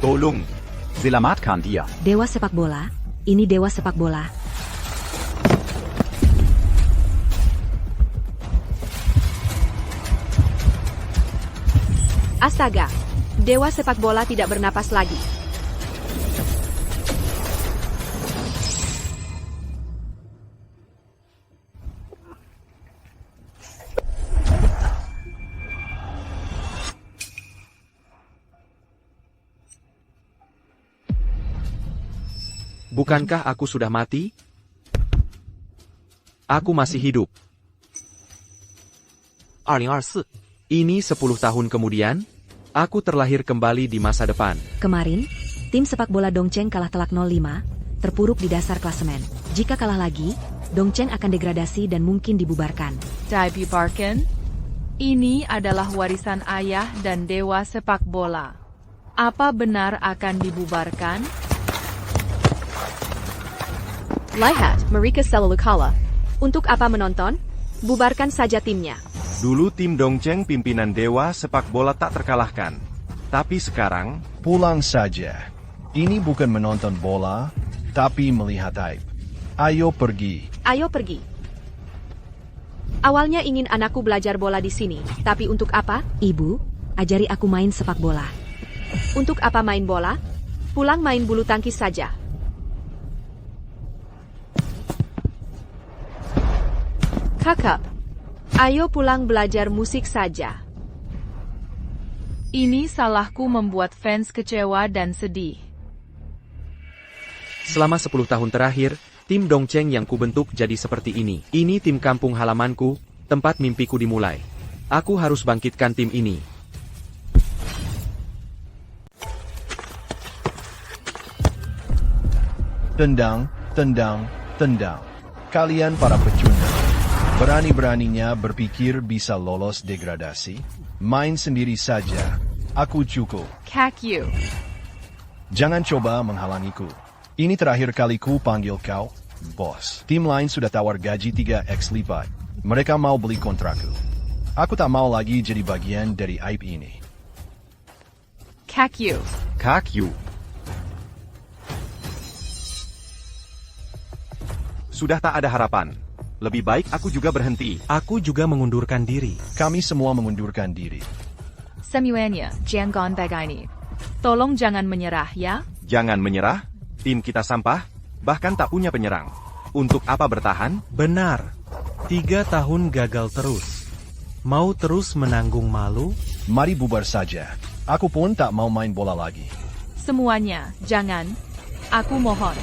Tolong, selamatkan dia. Dewa sepak bola, ini dewa sepak bola. Astaga, dewa sepak bola tidak bernapas lagi. Bukankah aku sudah mati? Aku masih hidup. 2024. Ini 10 tahun kemudian, aku terlahir kembali di masa depan. Kemarin, tim sepak bola Dongcheng kalah telak 0-5, terpuruk di dasar klasemen. Jika kalah lagi, Dongcheng akan degradasi dan mungkin dibubarkan. Dibubarkan? Ini adalah warisan ayah dan dewa sepak bola. Apa benar akan dibubarkan? Lihat, mereka selalu kalah. Untuk apa menonton? Bubarkan saja timnya. Dulu tim Dongcheng pimpinan dewa sepak bola tak terkalahkan. Tapi sekarang, pulang saja. Ini bukan menonton bola, tapi melihat aib. Ayo pergi. Ayo pergi. Awalnya ingin anakku belajar bola di sini, tapi untuk apa? Ibu, ajari aku main sepak bola. Untuk apa main bola? Pulang main bulu tangkis saja. Kakak, ayo pulang belajar musik saja. Ini salahku membuat fans kecewa dan sedih. Selama 10 tahun terakhir, tim Dongcheng yang kubentuk jadi seperti ini. Ini tim kampung halamanku, tempat mimpiku dimulai. Aku harus bangkitkan tim ini. Tendang, tendang, tendang. Kalian para pecundang. Berani-beraninya berpikir bisa lolos degradasi? Main sendiri saja. Aku cukup. Kakyu. Jangan coba menghalangiku. Ini terakhir kaliku panggil kau, bos. Tim lain sudah tawar gaji 3x lipat. Mereka mau beli kontrakku. Aku tak mau lagi jadi bagian dari aib ini. Kakyu. Kakyu. sudah tak ada harapan. Lebih baik aku juga berhenti. Aku juga mengundurkan diri. Kami semua mengundurkan diri. Semuanya, jangan begini. Tolong jangan menyerah ya. Jangan menyerah, tim kita sampah, bahkan tak punya penyerang. Untuk apa bertahan? Benar. 3 tahun gagal terus. Mau terus menanggung malu? Mari bubar saja. Aku pun tak mau main bola lagi. Semuanya, jangan. Aku mohon.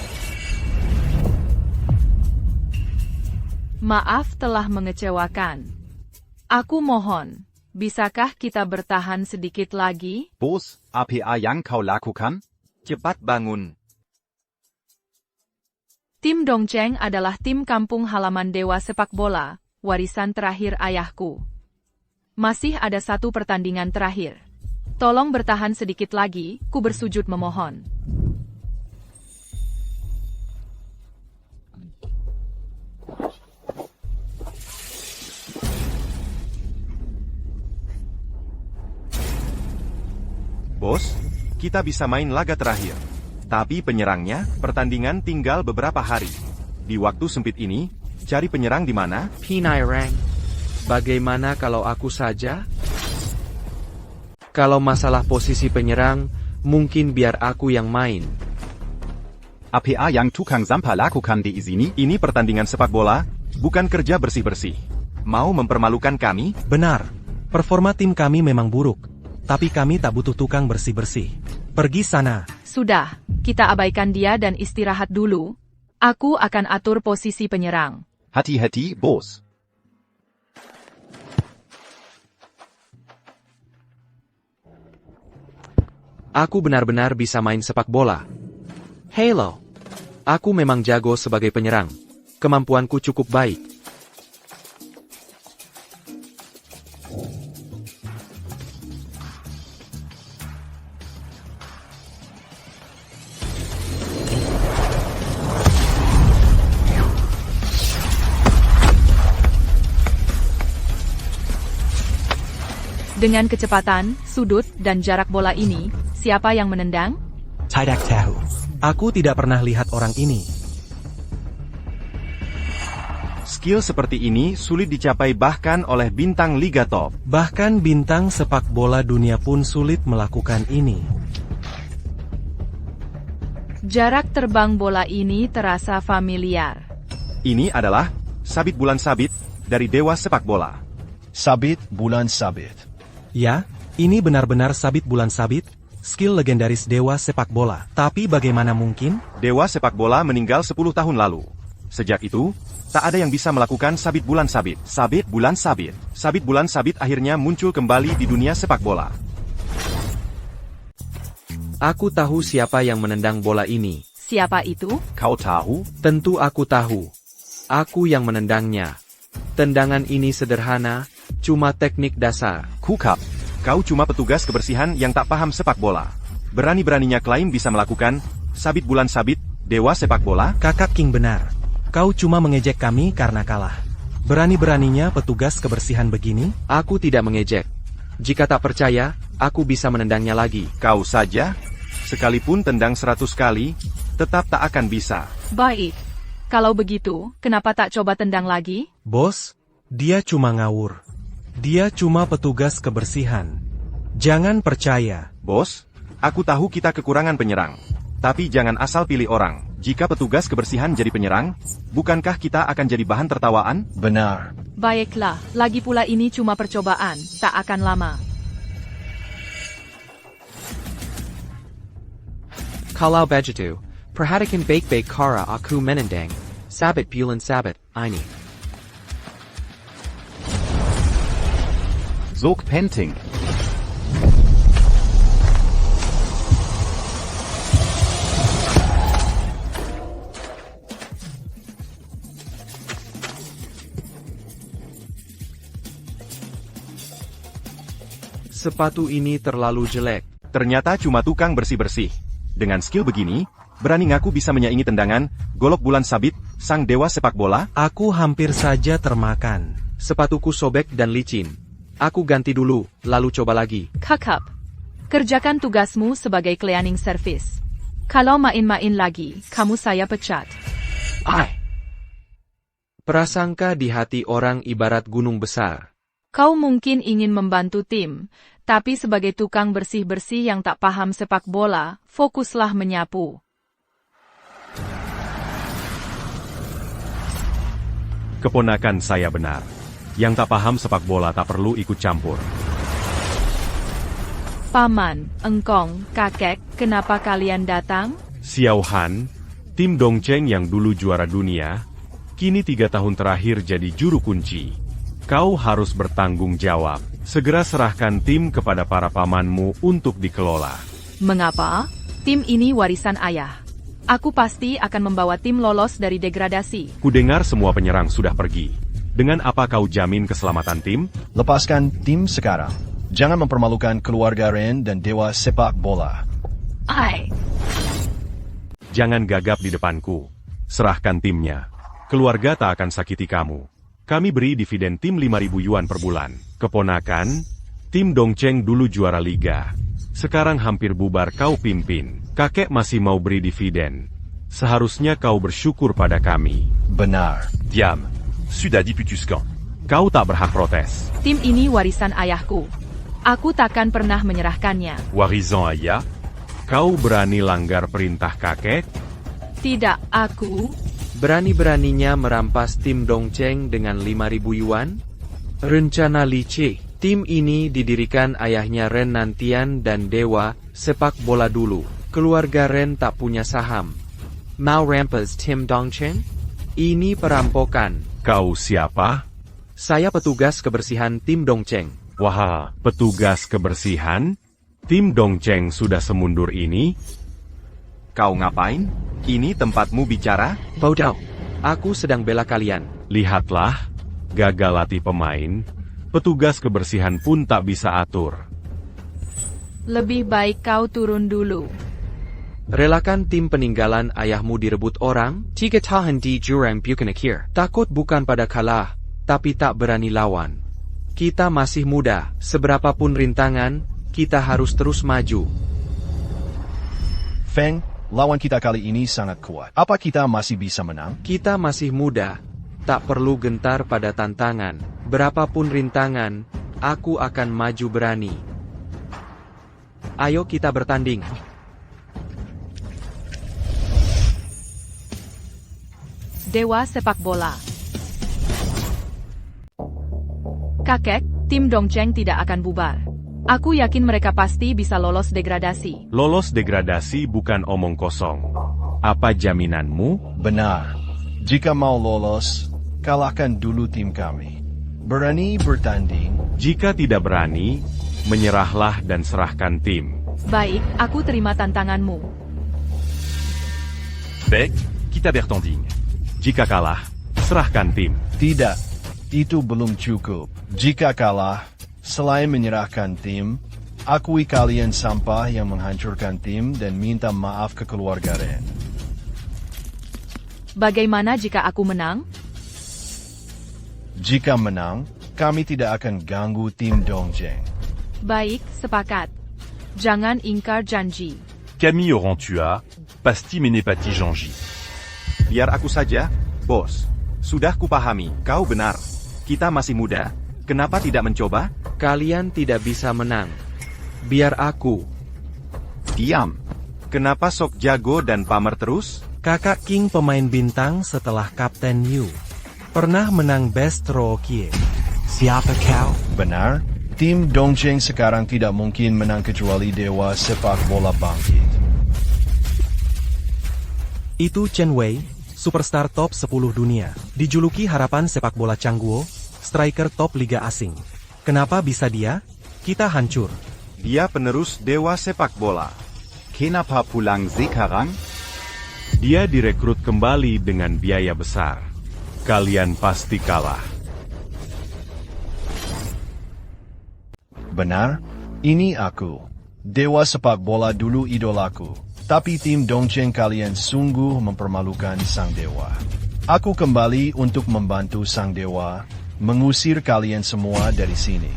Maaf telah mengecewakan. Aku mohon, bisakah kita bertahan sedikit lagi? Bos, apa yang kau lakukan? Cepat bangun. Tim Dongcheng adalah tim kampung halaman dewa sepak bola, warisan terakhir ayahku. Masih ada 1 pertandingan terakhir. Tolong bertahan sedikit lagi, ku bersujud memohon. Bos, kita bisa main laga terakhir. Tapi penyerangnya, pertandingan tinggal beberapa hari. Di waktu sempit ini, cari penyerang di mana? Pinai Rang. Bagaimana kalau aku saja? Kalau masalah posisi penyerang, mungkin biar aku yang main. Apa yang tukang sampah lakukan di sini? Ini pertandingan sepak bola, bukan kerja bersih-bersih. Mau mempermalukan kami? Benar. Performa tim kami memang buruk. Tapi kami tak butuh tukang bersih-bersih. Pergi sana. Sudah, kita abaikan dia dan istirahat dulu. Aku akan atur posisi penyerang. Hati-hati, bos. Aku benar-benar bisa main sepak bola. Halo. Aku memang jago sebagai penyerang. Kemampuanku cukup baik. Dengan kecepatan, sudut, dan jarak bola ini, siapa yang menendang? Tidak tahu. Aku tidak pernah lihat orang ini. Skill seperti ini sulit dicapai bahkan oleh bintang Liga Top. Bahkan bintang sepak bola dunia pun sulit melakukan ini. Jarak terbang bola ini terasa familiar. Ini adalah sabit bulan sabit dari Dewa Sepak Bola. Sabit bulan sabit. Ya, ini benar-benar sabit bulan sabit, skill legendaris Dewa Sepak Bola. Tapi bagaimana mungkin? Dewa Sepak Bola meninggal 10 tahun lalu. Sejak itu, tak ada yang bisa melakukan sabit bulan sabit. Sabit bulan sabit. Sabit bulan sabit akhirnya muncul kembali di dunia sepak bola. Aku tahu siapa yang menendang bola ini. Siapa itu? Kau tahu? Tentu aku tahu. Aku yang menendangnya. Tendangan ini sederhana, cuma teknik dasar. Kukap. Kau cuma petugas kebersihan yang tak paham sepak bola. Berani-beraninya klaim bisa melakukan sabit bulan sabit, Dewa Sepak Bola? Kakak King benar. Kau cuma mengejek kami karena kalah. Berani-beraninya petugas kebersihan begini? Aku tidak mengejek. Jika tak percaya, aku bisa menendangnya lagi. Kau saja? Sekalipun tendang 100 kali, tetap tak akan bisa. Baik. Kalau begitu, kenapa tak coba tendang lagi? Bos, dia cuma ngawur. Dia cuma petugas kebersihan. Jangan percaya. Bos, aku tahu kita kekurangan penyerang. Tapi jangan asal pilih orang. Jika petugas kebersihan jadi penyerang, bukankah kita akan jadi bahan tertawaan? Benar. Baiklah, lagi pula ini cuma percobaan, tak akan lama. Kalau begitu, perhatikan baik-baik cara aku menendang. Sabit bulan sabit, ini. Zog Penting. Sepatu ini terlalu jelek. Ternyata cuma tukang bersih-bersih. Dengan skill begini, berani ngaku bisa menyaingi tendangan, golok bulan sabit, sang dewa sepak bola? Aku hampir saja termakan. Sepatuku sobek dan licin. Aku ganti dulu, lalu coba lagi. Kakak, kerjakan tugasmu sebagai cleaning service. Kalau main-main lagi, kamu saya pecat. Prasangka di hati orang ibarat gunung besar. Kau mungkin ingin membantu tim, tapi sebagai tukang bersih-bersih yang tak paham sepak bola, fokuslah menyapu. Keponakan saya benar. Yang tak paham sepak bola tak perlu ikut campur. Paman, engkong, kakek, kenapa kalian datang? Xiao Han, tim Dongcheng yang dulu juara dunia, kini 3 tahun terakhir jadi juru kunci. Kau harus bertanggung jawab. Segera serahkan tim kepada para pamanmu untuk dikelola. Mengapa? Tim ini warisan ayah. Aku pasti akan membawa tim lolos dari degradasi. Kudengar semua penyerang sudah pergi. Dengan apa kau jamin keselamatan tim? Lepaskan tim sekarang. Jangan mempermalukan keluarga Ren dan Dewa Sepak Bola. Jangan gagap di depanku. Serahkan timnya. Keluarga tak akan sakiti kamu. Kami beri dividen tim 5.000 yuan per bulan. Keponakan, tim Dongcheng dulu juara liga. Sekarang hampir bubar kau pimpin. Kakek masih mau beri dividen. Seharusnya kau bersyukur pada kami. Benar. Diam. Sudah diputuskan. Kau tak berhak protes. Tim ini warisan ayahku. Aku takkan pernah menyerahkannya. Warisan ayah? Kau berani langgar perintah kakek? Tidak, aku... Berani-beraninya merampas tim Dongcheng dengan 5.000 yuan? Rencana licik. Tim ini didirikan ayahnya Ren Nantian dan Dewa Sepak Bola dulu. Keluarga Ren tak punya saham. Mau rampas tim Dongcheng? Ini perampokan. Kau siapa? Saya petugas kebersihan tim Dongcheng. Wah, petugas kebersihan? Tim Dongcheng sudah semundur ini? Kau ngapain? Ini tempatmu bicara? Bodoh. Aku sedang bela kalian. Lihatlah, gagal latih pemain, petugas kebersihan pun tak bisa atur. Lebih baik kau turun dulu. Relakan tim peninggalan ayahmu direbut orang? Tiga tahan di jurang bukan akhir. Takut bukan pada kalah, tapi tak berani lawan. Kita masih muda, seberapapun rintangan, kita harus terus maju. Feng, lawan kita kali ini sangat kuat. Apa kita masih bisa menang? Kita masih muda, tak perlu gentar pada tantangan. Berapapun rintangan, aku akan maju berani. Ayo kita bertanding. Dewa Sepak Bola. Kakek, tim Dongcheng tidak akan bubar. Aku yakin mereka pasti bisa lolos degradasi. Lolos degradasi bukan omong kosong. Apa jaminanmu? Benar. Jika mau lolos, kalahkan dulu tim kami. Berani bertanding? Jika tidak berani, menyerahlah dan serahkan tim. Baik, aku terima tantanganmu. Baik, kita bertanding. Jika kalah, serahkan tim. Tidak, itu belum cukup. Jika kalah, selain menyerahkan tim, akui kalian sampah yang menghancurkan tim dan minta maaf ke keluarga Ren. Bagaimana jika aku menang? Jika menang, kami tidak akan ganggu tim Dongcheng. Baik, sepakat. Jangan ingkar janji. Camille Orantua, Pasti Menepati Janji. Biar aku saja, bos. Sudah kupahami, kau benar. Kita masih muda. Kenapa tidak mencoba? Kalian tidak bisa menang. Biar aku. Diam. Kenapa sok jago dan pamer terus? Kakak King pemain bintang setelah Kapten Yu. Pernah menang Best Rookie. Siapa kau? Benar, tim Dongcheng sekarang tidak mungkin menang kecuali Dewa Sepak Bola bangkit. Itu Chen Wei, superstar top 10 dunia. Dijuluki harapan sepak bola Cangguo, striker top liga asing. Kenapa bisa dia? Kita hancur. Dia penerus Dewa Sepak Bola. Kenapa pulang sekarang? Dia direkrut kembali dengan biaya besar. Kalian pasti kalah. Benar, ini aku. Dewa Sepak Bola dulu idolaku. Tapi tim Dongcheng kalian sungguh mempermalukan sang dewa. Aku kembali untuk membantu sang dewa, mengusir kalian semua dari sini.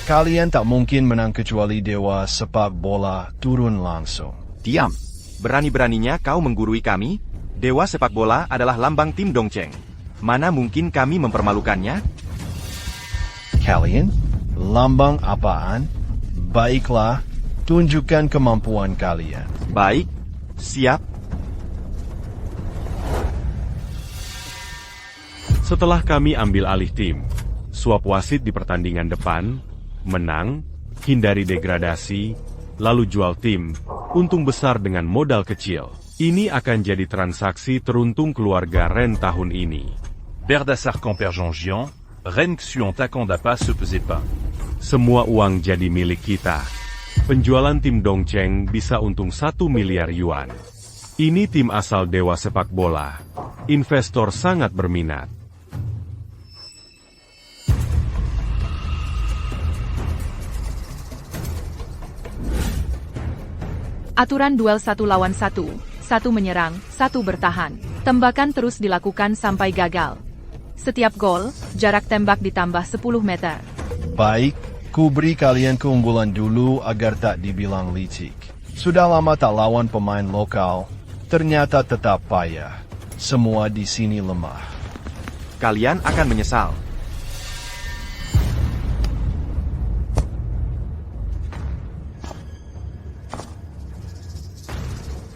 Kalian tak mungkin menang kecuali Dewa Sepak Bola turun langsung. Diam. Berani-beraninya kau menggurui kami? Dewa Sepak Bola adalah lambang tim Dongcheng. Mana mungkin kami mempermalukannya? Kalian? Lambang apaan? Baiklah, tunjukkan kemampuan kalian. Baik, siap. Setelah kami ambil alih tim, suap wasit di pertandingan depan, menang, hindari degradasi, lalu jual tim, untung besar dengan modal kecil. Ini akan jadi transaksi teruntung keluarga Ren tahun ini. Berdasar Camper Jean-Gian, Ren Xuan Takandapa se pesait pas. Semua uang jadi milik kita. Penjualan tim Dongcheng bisa untung 1 miliar yuan. Ini tim asal Dewa Sepak Bola. Investor sangat berminat. Aturan duel 1 lawan 1. 1 menyerang, 1 bertahan. Tembakan terus dilakukan sampai gagal. Setiap gol, jarak tembak ditambah 10 meter. Baik, ku beri kalian keunggulan dulu agar tak dibilang licik. Sudah lama tak lawan pemain lokal, ternyata tetap payah. Semua di sini lemah. Kalian akan menyesal.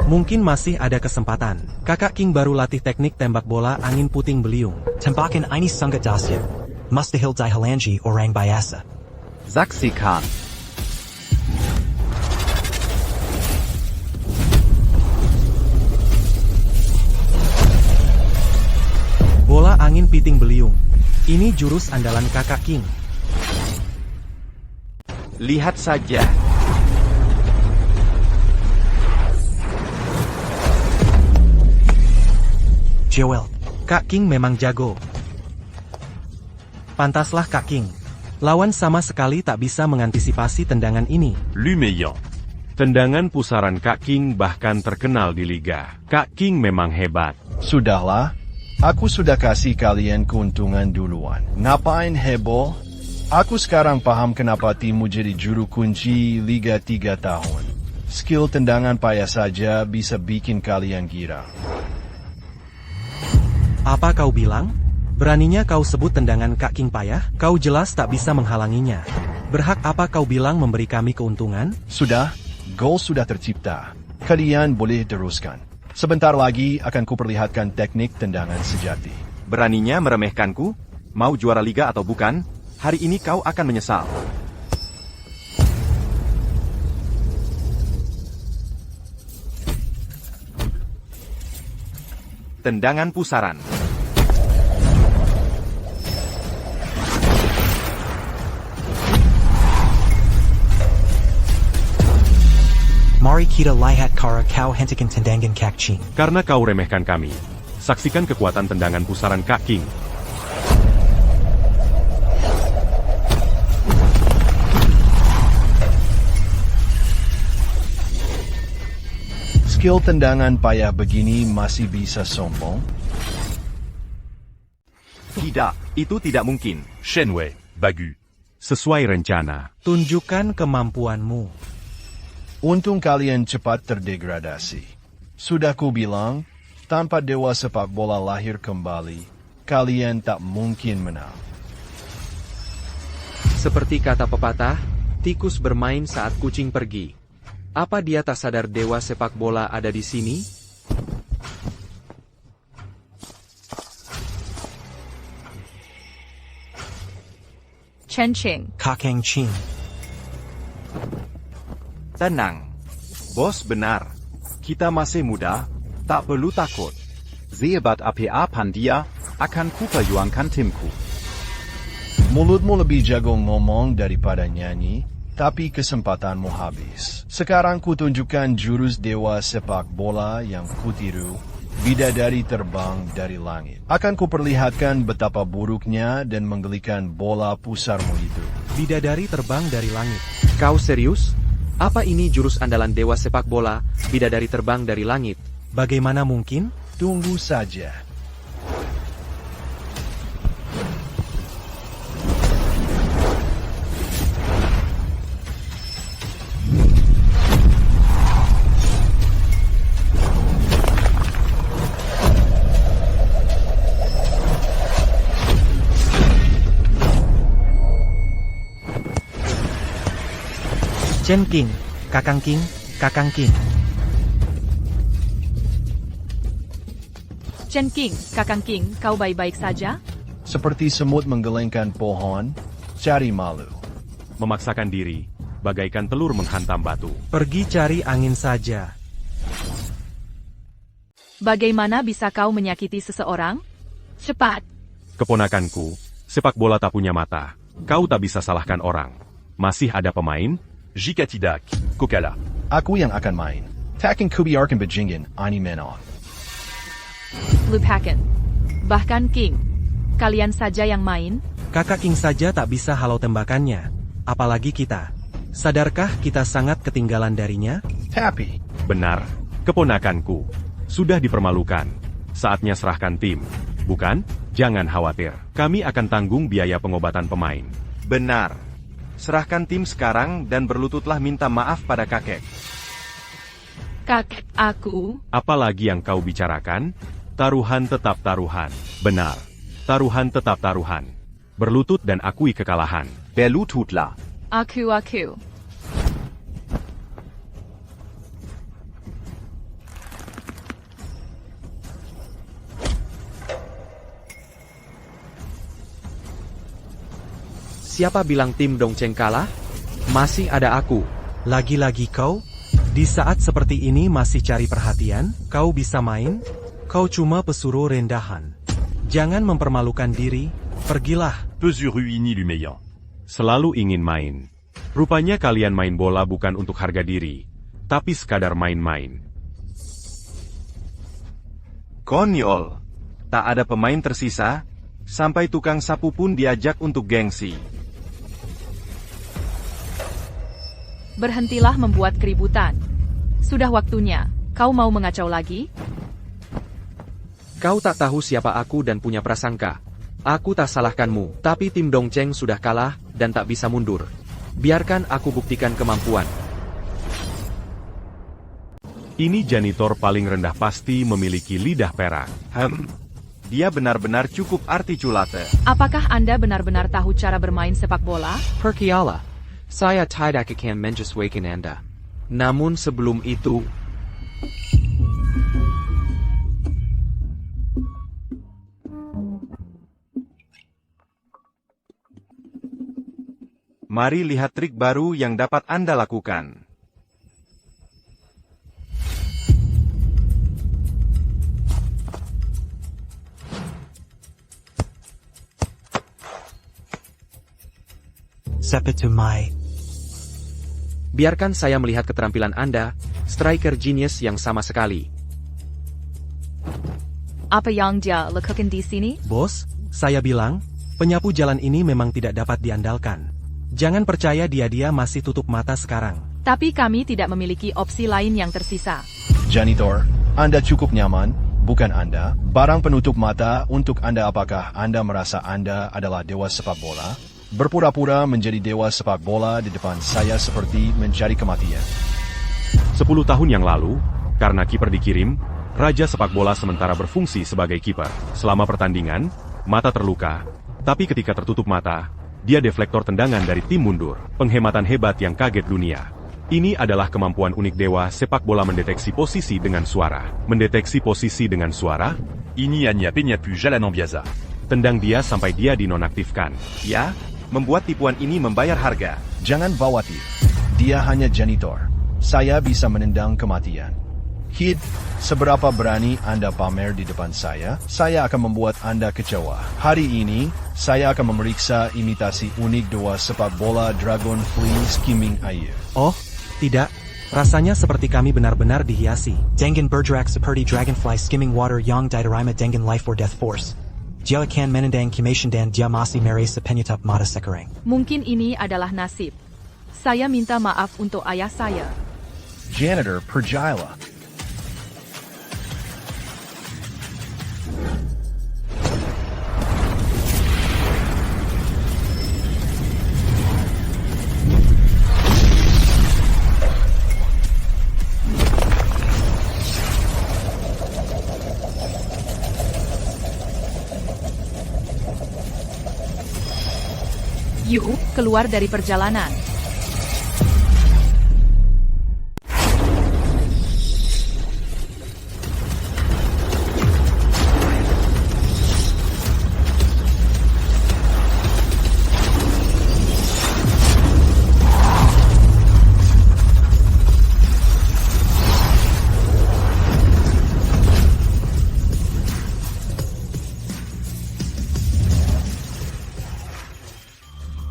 Mungkin masih ada kesempatan. Kakak King baru latih teknik tembak bola angin puting beliung. Tembakan ini sangat dahsyat. Mustahil dihalangi orang biasa. Saksikan. Bola angin piting beliung. Ini jurus andalan Kakak King. Lihat saja. Joel, Kak King memang jago. Pantaslah Kak King. Lawan sama sekali tak bisa mengantisipasi tendangan ini. Lumeyan. Tendangan pusaran Kak King bahkan terkenal di liga. Kak King memang hebat. Sudahlah, aku sudah kasih kalian keuntungan duluan. Ngapain heboh? Aku sekarang paham kenapa timmu jadi juru kunci Liga 3 tahun. Skill tendangan payah saja bisa bikin kalian girang. Apa kau bilang? Beraninya kau sebut tendangan Kak King payah? Kau jelas tak bisa menghalanginya. Berhak apa kau bilang memberi kami keuntungan? Sudah, gol sudah tercipta. Kalian boleh teruskan. Sebentar lagi akan kuperlihatkan teknik tendangan sejati. Beraninya meremehkanku? Mau juara liga atau bukan, hari ini kau akan menyesal. Tendangan pusaran. Mari kita lihat cara kau hentikan tendangan Kak King. Karena kau remehkan kami, saksikan kekuatan tendangan pusaran Kak King. Skill tendangan payah begini masih bisa sombong? Tidak, itu tidak mungkin. Shenwei, Bagu. Sesuai rencana. Tunjukkan kemampuanmu. Untung kalian cepat terdegradasi. Sudah ku bilang, tanpa dewa sepak bola lahir kembali, kalian tak mungkin menang. Seperti kata pepatah, tikus bermain saat kucing pergi. Apa dia tak sadar dewa sepak bola ada di sini? Chen Qing. Kak King. Tenang. Bos benar. Kita masih muda, tak perlu takut. Sehebat APA Pandia, akan ku perjuangkan timku. Mulutmu lebih jago ngomong daripada nyanyi, tapi kesempatanmu habis. Sekarang ku tunjukkan jurus dewa sepak bola yang kutiru, bidadari terbang dari langit. Akan ku perlihatkan betapa buruknya dan menggelikan bola pusarmu itu. Bidadari terbang dari langit. Kau serius? Apa ini jurus andalan dewa sepak bola, bidadari terbang dari langit? Bagaimana mungkin? Tunggu saja. Chen King, Kakang King, Kakang King. Chen King, Kakang King, kau baik-baik saja? Seperti semut menggelengkan pohon, cari malu. Memaksakan diri, bagaikan telur menghantam batu. Pergi cari angin saja. Bagaimana bisa kau menyakiti seseorang? Cepat. Keponakanku, sepak bola tak punya mata. Kau tak bisa salahkan orang. Masih ada pemain? Jikatidak, Kokala. Aku yang akan main. Takin kubiarkan bajingin, ani menon. Lupakan. Bahkan King. Kalian saja yang main? Kakak King saja tak bisa halau tembakannya. Apalagi kita. Sadarkah kita sangat ketinggalan darinya? Tapi, Benar, keponakanku. Sudah dipermalukan. Saatnya serahkan tim. Bukan? Jangan khawatir. Kami akan tanggung biaya pengobatan pemain. Benar. Serahkan tim sekarang dan berlututlah minta maaf pada kakek. Kakek aku. Apalagi yang kau bicarakan? Taruhan tetap taruhan. Benar. Taruhan tetap taruhan. Berlutut dan akui kekalahan. Berlututlah. Aku. Siapa bilang tim Dongcheng kalah? Masih ada aku. Lagi-lagi kau? Di saat seperti ini masih cari perhatian? Kau bisa main? Kau cuma pesuruh rendahan. Jangan mempermalukan diri. Pergilah. Pesuruini lumeyan. Selalu ingin main. Rupanya kalian main bola bukan untuk harga diri, tapi sekadar main-main. Konyol. Tak ada pemain tersisa, sampai tukang sapu pun diajak untuk gengsi. Berhentilah membuat keributan. Sudah waktunya. Kau mau mengacau lagi? Kau tak tahu siapa aku dan punya prasangka. Aku tak salahkanmu, tapi tim Dongcheng sudah kalah dan tak bisa mundur. Biarkan aku buktikan kemampuan. Ini janitor paling rendah pasti memiliki lidah perak. Dia benar-benar cukup articulate. Apakah Anda benar-benar tahu cara bermain sepak bola? Perkiala, saya tidak akan menyesuaikan Anda. Namun sebelum itu, Mari lihat trik baru yang dapat Anda lakukan. Step it to my... biarkan saya melihat keterampilan Anda, striker genius yang sama sekali. Apa yang dia lakukan di sini? Bos, saya bilang, penyapu jalan ini memang tidak dapat diandalkan. Jangan percaya dia masih tutup mata sekarang. Tapi kami tidak memiliki opsi lain yang tersisa. Janitor, Anda cukup nyaman, bukan Anda? Barang penutup mata untuk Anda. Apakah Anda merasa Anda adalah dewa sepak bola? Berpura-pura menjadi dewa sepak bola di depan saya seperti mencari kematian. 10 tahun yang lalu, karena kiper dikirim, Raja sepak bola sementara berfungsi sebagai kiper. Selama pertandingan, mata terluka, tapi ketika tertutup mata, dia deflektor tendangan dari tim mundur. Penghematan hebat yang kaget dunia. Ini adalah kemampuan unik dewa sepak bola mendeteksi posisi dengan suara. Mendeteksi posisi dengan suara? Ini hanya penyapu jalan biasa. Tendang dia sampai dia dinonaktifkan. Ya, membuat tipuan ini membayar harga. Jangan khawatir, dia hanya janitor. Saya bisa menendang kematian. Kid, seberapa berani Anda pamer di depan saya? Saya akan membuat Anda kecewa. Hari ini, saya akan memeriksa imitasi unik dewa sepak bola Dragonfly skimming air. Oh, tidak. Rasanya seperti kami benar-benar dihiasi. Dengan bergerak seperti dragonfly skimming water yang diterima dengan life or death force. Dia akan menendang kematian dan dia masih merasa penyutup mata sekarang. Mungkin ini adalah nasib. Saya minta maaf untuk ayah saya. Janitor Perjila. Yuk, keluar dari perjalanan.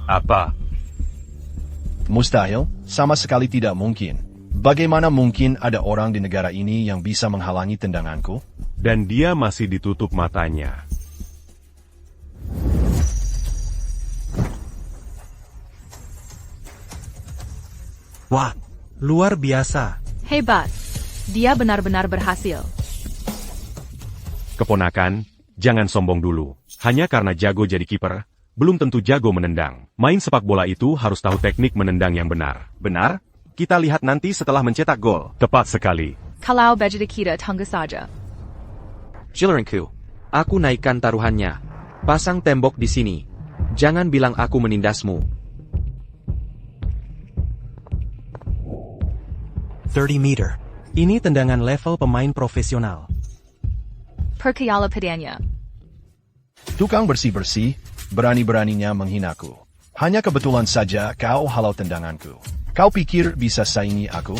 Apa? Mustahil, sama sekali tidak mungkin. Bagaimana mungkin ada orang di negara ini yang bisa menghalangi tendanganku? Dan dia masih ditutup matanya. Wah, luar biasa. Hebat. Dia benar-benar berhasil. Keponakan, jangan sombong dulu. Hanya karena jago jadi kiper, belum tentu jago menendang. Main sepak bola itu harus tahu teknik menendang yang benar. Benar? Kita lihat nanti setelah mencetak gol. Tepat sekali. Kalau budget kita tunggu saja. Jilerinku, aku naikkan taruhannya. Pasang tembok di sini. Jangan bilang aku menindasmu. 30 meter. Ini tendangan level pemain profesional. Perkayala padanya. Tukang bersih-bersih, berani-beraninya menghinaku. Hanya kebetulan saja kau halau tendanganku. Kau pikir bisa saingi aku?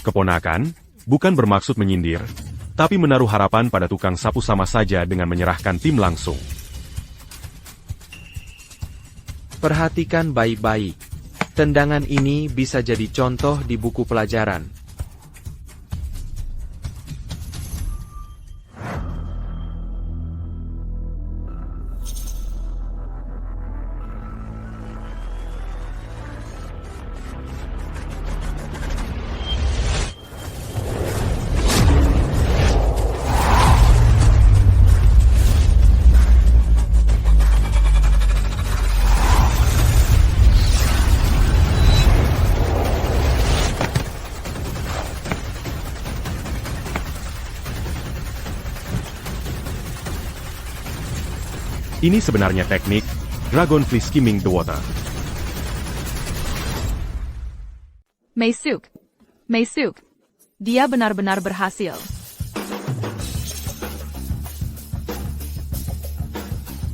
Keponakan, bukan bermaksud menyindir, tapi menaruh harapan pada tukang sapu sama saja dengan menyerahkan tim langsung. Perhatikan baik-baik. Tendangan ini bisa jadi contoh di buku pelajaran. Ini sebenarnya teknik Dragonfly Skimming the Water. Meisuk, dia benar-benar berhasil.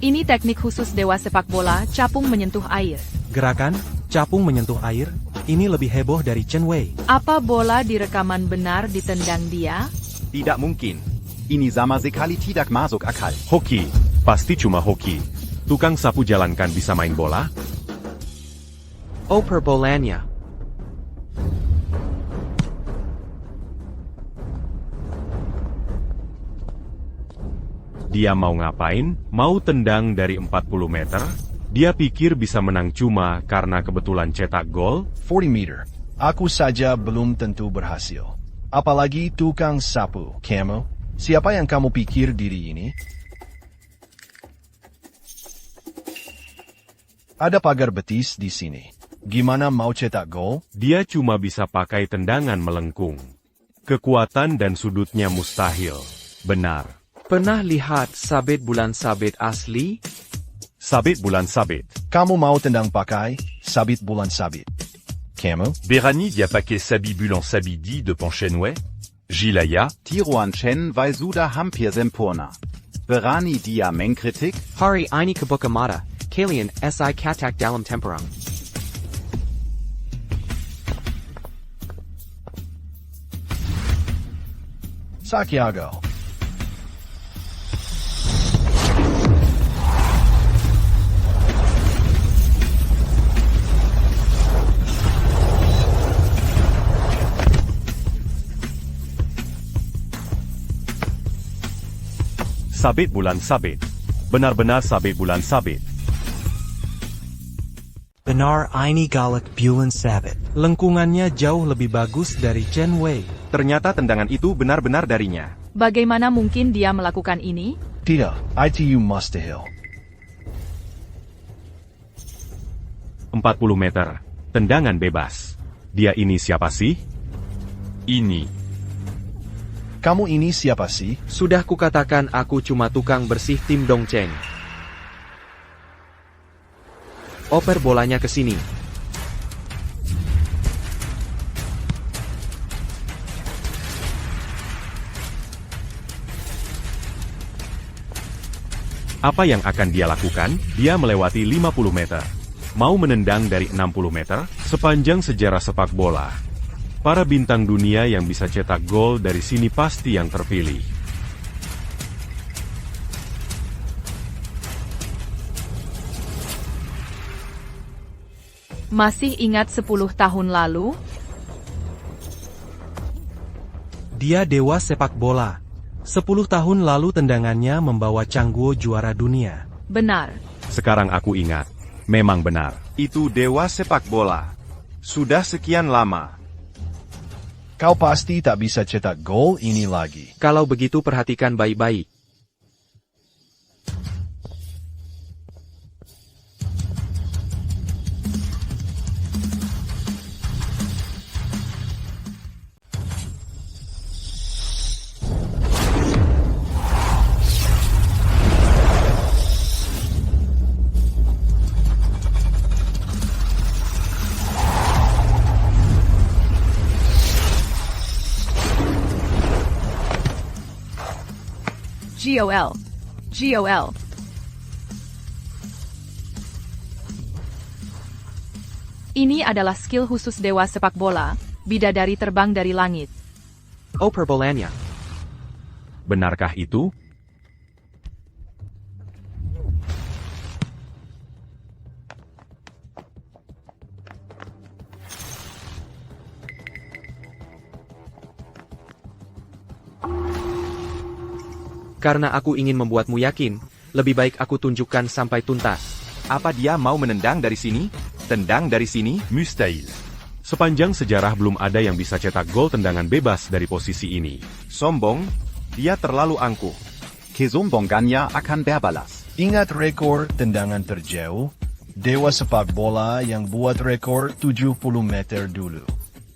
Ini teknik khusus dewa sepak bola, capung menyentuh air. Gerakan, capung menyentuh air, ini lebih heboh dari Chen Wei. Apa bola di rekaman benar ditendang dia? Tidak mungkin. Ini sama sekali tidak masuk akal. Hoki, pasti cuma hoki. Tukang sapu jalankan bisa main bola? Oper bolanya. Dia mau ngapain? Mau tendang dari 40 meter? Dia pikir bisa menang cuma karena kebetulan cetak gol? 40 meter. Aku saja belum tentu berhasil. Apalagi tukang sapu. Kamu, siapa yang kamu pikir diri ini? Ada pagar betis di sini. Gimana mau cetak gol? Dia cuma bisa pakai tendangan melengkung. Kekuatan dan sudutnya mustahil. Benar. Pernah lihat sabit bulan sabit asli? Sabit bulan sabit. Kamu mau tendang pakai sabit bulan sabit. Kamu? Berani dia pakai sabi bulan sabidi de Ponchenway? Jilaya? Tiruan Chen vai sudah hampir sempurna. Berani dia mengkritik? Hari ini kebuka mata, kalian si katak dalam temperang. Santiago. Sabit bulan sabit. Benar-benar sabit bulan sabit. Benar ini galak bulan sabit. Lengkungannya jauh lebih bagus dari Chen Wei. Ternyata tendangan itu benar-benar darinya. Bagaimana mungkin dia melakukan ini? Tidak, itu mustahil. 40 meter. Tendangan bebas. Dia ini siapa sih? Ini. Kamu ini siapa sih? Sudah kukatakan aku cuma tukang bersih tim Dongcheng. Oper bolanya ke sini. Apa yang akan dia lakukan? Dia melewati 50 meter. Mau menendang dari 60 meter? Sepanjang sejarah sepak bola, para bintang dunia yang bisa cetak gol dari sini pasti yang terpilih. Masih ingat 10 tahun lalu? Dia dewa sepak bola. 10 tahun lalu tendangannya membawa Changguo juara dunia. Benar. Sekarang aku ingat. Memang benar. Itu dewa sepak bola. Sudah sekian lama. Kau pasti tak bisa cetak gol ini lagi. Kalau begitu perhatikan baik-baik. GOL. Ini adalah skill khusus dewa sepak bola, bidadari terbang dari langit. Oper bolanya. Benarkah itu? Karena aku ingin membuatmu yakin, lebih baik aku tunjukkan sampai tuntas. Apa dia mau menendang dari sini? Tendang dari sini? Mustahil. Sepanjang sejarah belum ada yang bisa cetak gol tendangan bebas dari posisi ini. Sombong, dia terlalu angkuh. Kesombongannya akan berbalas. Ingat rekor tendangan terjauh? Dewa sepak bola yang buat rekor 70 meter dulu.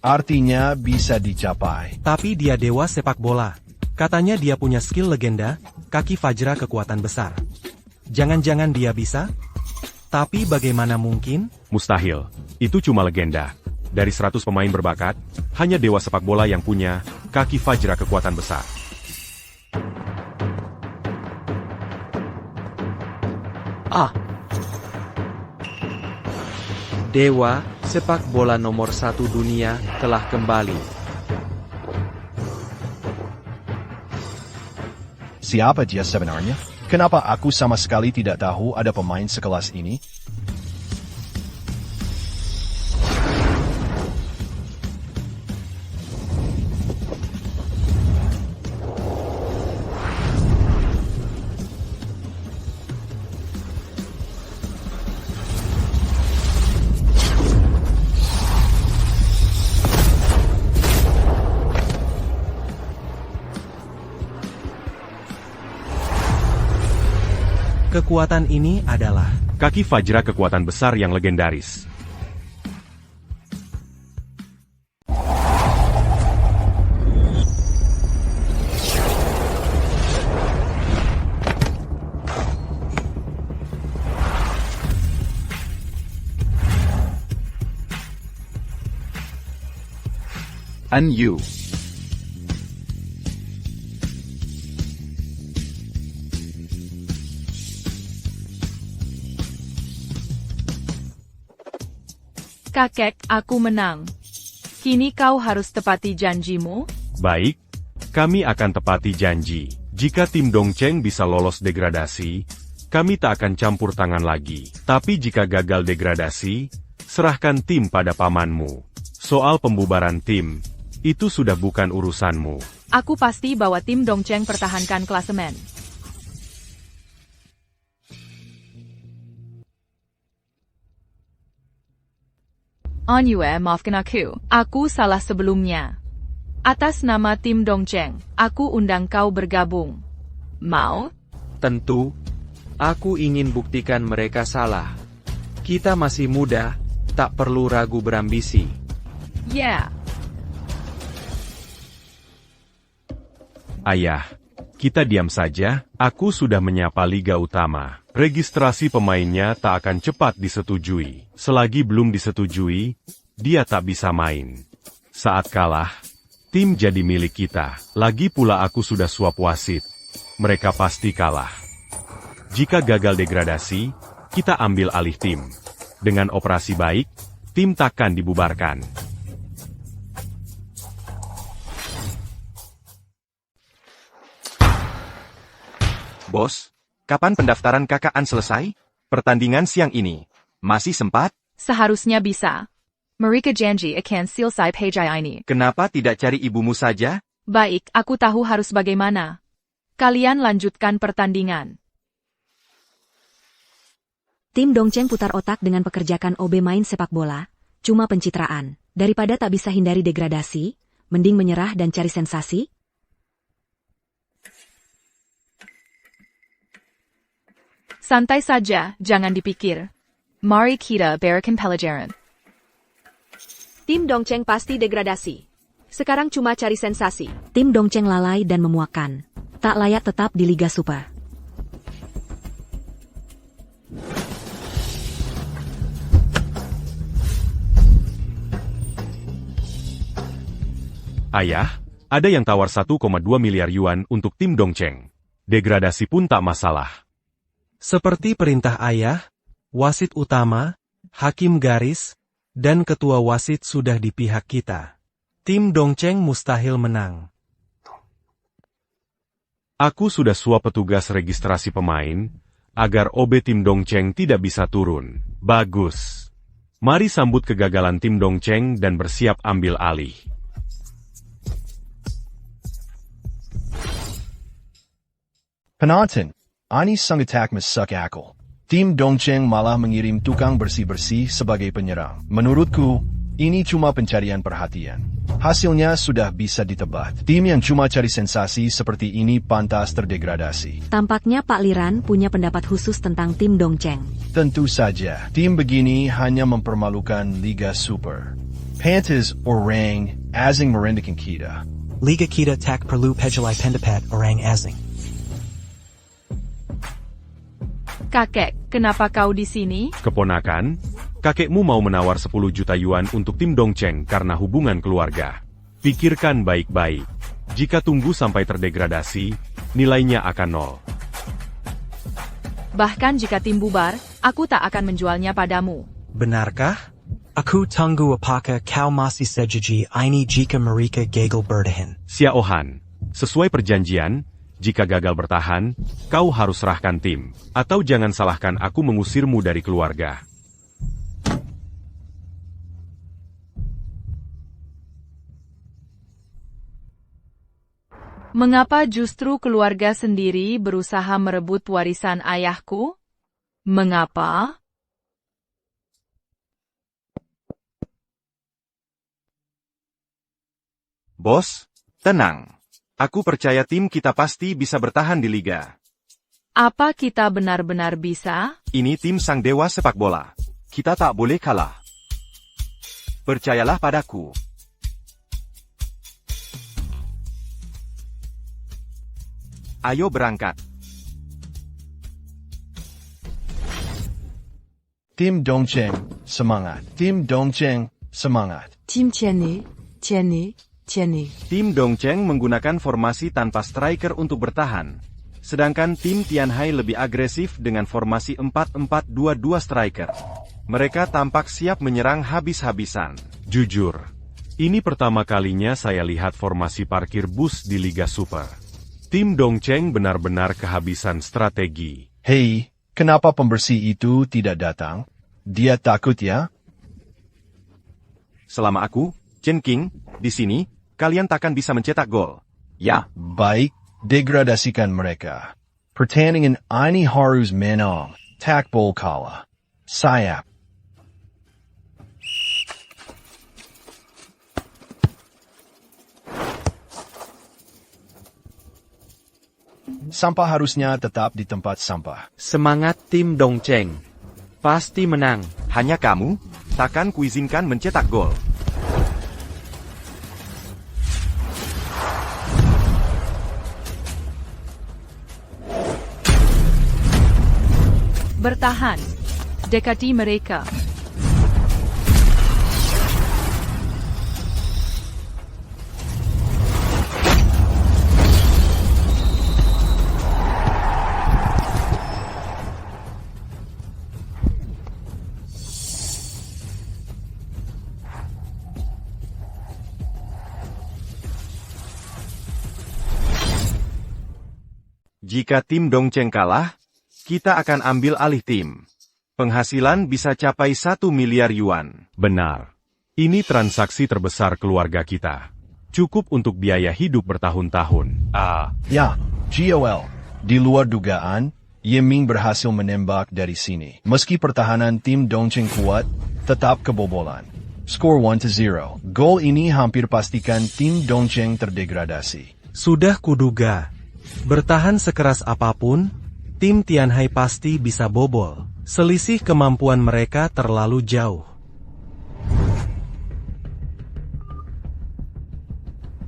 Artinya bisa dicapai. Tapi dia dewa sepak bola. Katanya dia punya skill legenda, kaki Fajra kekuatan besar. Jangan-jangan dia bisa? Tapi bagaimana mungkin? Mustahil. Itu cuma legenda. Dari 100 pemain berbakat, hanya dewa sepak bola yang punya kaki Vajra kekuatan besar. Dewa sepak bola nomor 1 dunia telah kembali. Siapa dia sebenarnya? Kenapa aku sama sekali tidak tahu ada pemain sekelas ini? Kekuatan ini adalah kaki Vajra kekuatan besar yang legendaris. Anju. Kakek, aku menang. Kini kau harus tepati janjimu? Baik, kami akan tepati janji. Jika tim Dongcheng bisa lolos degradasi, kami tak akan campur tangan lagi. Tapi jika gagal degradasi, serahkan tim pada pamanmu. Soal pembubaran tim, itu sudah bukan urusanmu. Aku pasti bawa tim Dongcheng pertahankan klasemen. Anyue, maafkan aku. Aku salah sebelumnya. Atas nama tim Dongcheng, aku undang kau bergabung. Mau? Tentu, aku ingin buktikan mereka salah. Kita masih muda, tak perlu ragu berambisi. Yeah. Ayah, kita diam saja. Aku sudah menyapa Liga Utama. Registrasi pemainnya tak akan cepat disetujui. Selagi belum disetujui, dia tak bisa main. Saat kalah, tim jadi milik kita. Lagi pula aku sudah suap wasit. Mereka pasti kalah. Jika gagal degradasi, kita ambil alih tim. Dengan operasi baik, tim takkan dibubarkan. Bos, kapan pendaftaran KKN selesai? Pertandingan siang ini. Masih sempat? Seharusnya bisa. Mereka janji akan selesai pagi ini. Kenapa tidak cari ibumu saja? Baik, aku tahu harus bagaimana. Kalian lanjutkan pertandingan. Tim Dongcheng putar otak dengan pekerjakan OB main sepak bola, cuma pencitraan. Daripada tak bisa hindari degradasi, mending menyerah dan cari sensasi. Santai saja, jangan dipikir. Mari kita berikan pelajaran. Tim Dongcheng pasti degradasi. Sekarang cuma cari sensasi. Tim Dongcheng lalai dan memuakkan. Tak layak tetap di Liga Super. Ayah, ada yang tawar 1,2 miliar yuan untuk tim Dongcheng. Degradasi pun tak masalah. seperti perintah ayah, wasit utama, hakim garis, dan ketua wasit sudah di pihak kita. Tim Dongcheng mustahil menang. Aku sudah suap petugas registrasi pemain, agar OB tim Dongcheng tidak bisa turun. Bagus. Mari sambut kegagalan tim Dongcheng dan bersiap ambil alih. Penonton, ini sangat masuk akal. Tim Dongcheng malah mengirim tukang bersih-bersih sebagai penyerang. Menurutku, ini cuma pencarian perhatian. Hasilnya sudah bisa ditebak. Tim yang cuma cari sensasi seperti ini pantas terdegradasi. Tampaknya Pak Liran punya pendapat khusus tentang tim Dongcheng. Tentu saja, tim begini hanya mempermalukan Liga Super. Pantas orang asing merendahkan kita. Liga kita tak perlu pejelai pendapat orang asing. Kakek, kenapa kau di sini? Keponakan, kakekmu mau menawar 10 juta yuan untuk tim Dongcheng karena hubungan keluarga. Pikirkan baik-baik. Jika tunggu sampai terdegradasi, nilainya akan 0. Bahkan jika tim bubar, aku tak akan menjualnya padamu. Benarkah? Aku tunggu apakah kau masih setuju ini jika mereka gagal bertahan. Xiaohan, sesuai perjanjian, jika gagal bertahan, kau harus serahkan tim. Atau jangan salahkan aku mengusirmu dari keluarga. Mengapa justru keluarga sendiri berusaha merebut warisan ayahku? Mengapa? Bos, tenang. Aku percaya tim kita pasti bisa bertahan di liga. Apa kita benar-benar bisa? Ini tim sang dewa sepak bola. Kita tak boleh kalah. Percayalah padaku. Ayo berangkat. Tim Dongcheng, semangat. Tim Dongcheng, semangat. Tim Tianhe, Tianhe, Tianhe. Tim Dongcheng menggunakan formasi tanpa striker untuk bertahan. Sedangkan tim Tianhai lebih agresif dengan formasi 4-4-2-2 striker. Mereka tampak siap menyerang habis-habisan. Jujur, ini pertama kalinya saya lihat formasi parkir bus di Liga Super. Tim Dongcheng benar-benar kehabisan strategi. Hei, kenapa pembersih itu tidak datang? Dia takut ya? Selama aku, Chen King, di sini, kalian takkan bisa mencetak gol. Ya, baik, degradasikan mereka. Pertandingan ini harus menang. Tak boleh kalah. Sayap. Sampah harusnya tetap di tempat sampah. Semangat tim Dongcheng. Pasti menang. Hanya kamu, takkan kuizinkan mencetak gol. Bertahan. Dekati mereka. Jika tim Dongcheng kalah, kita akan ambil alih tim. Penghasilan bisa capai 1 miliar yuan. Benar. Ini transaksi terbesar keluarga kita. Cukup untuk biaya hidup bertahun-tahun. Ya, GOL. Di luar dugaan, Yiming berhasil menembak dari sini. Meski pertahanan tim Dongcheng kuat, tetap kebobolan. Skor 1-0. Gol ini hampir pastikan tim Dongcheng terdegradasi. Sudah kuduga. Bertahan sekeras apapun, tim Tianhai pasti bisa bobol. Selisih kemampuan mereka terlalu jauh.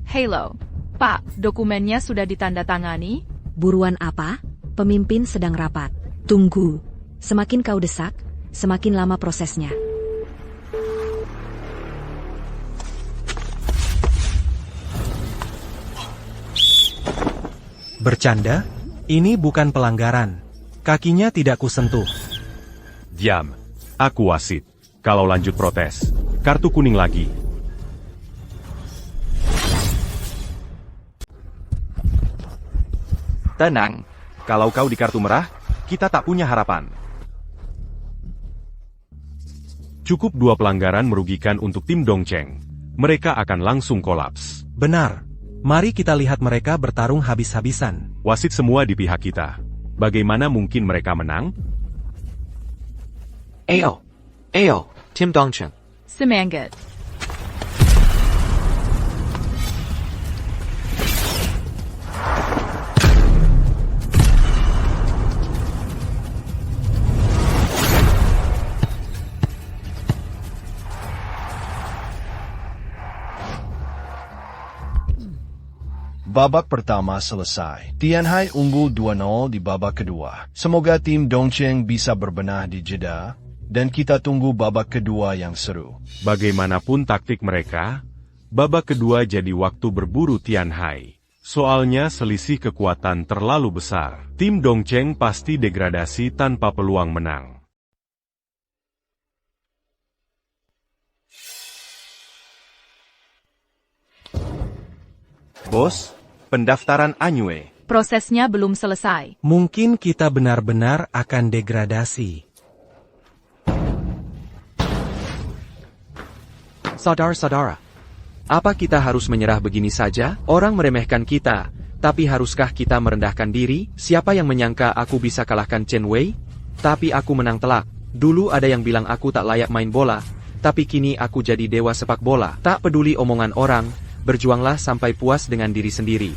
Halo. Pak, dokumennya sudah ditandatangani? Buruan apa? Pemimpin sedang rapat. Tunggu. Semakin kau desak, semakin lama prosesnya. Bercanda? Ini bukan pelanggaran. Kakinya tidak kusentuh. Diam. Aku wasit. Kalau lanjut protes, kartu kuning lagi. Tenang. Kalau kau di kartu merah, kita tak punya harapan. Cukup 2 pelanggaran merugikan untuk tim Dongcheng. Mereka akan langsung kolaps. Benar. Mari kita lihat mereka bertarung habis-habisan. Wasit semua di pihak kita. Bagaimana mungkin mereka menang? Ayo, tim Dongcheng. Semangat. Babak pertama selesai. Tianhai unggul 2-0 di babak kedua. Semoga tim Dongcheng bisa berbenah di jeda, dan kita tunggu babak kedua yang seru. Bagaimanapun taktik mereka, babak kedua jadi waktu berburu Tianhai. Soalnya selisih kekuatan terlalu besar. Tim Dongcheng pasti degradasi tanpa peluang menang. Bos, pendaftaran Anyue. Prosesnya belum selesai. Mungkin kita benar-benar akan degradasi. Saudara-saudara, apa kita harus menyerah begini saja? Orang meremehkan kita, tapi haruskah kita merendahkan diri? Siapa yang menyangka aku bisa kalahkan Chen Wei? Tapi aku menang telak. Dulu ada yang bilang aku tak layak main bola, tapi kini aku jadi dewa sepak bola. Tak peduli omongan orang, berjuanglah sampai puas dengan diri sendiri.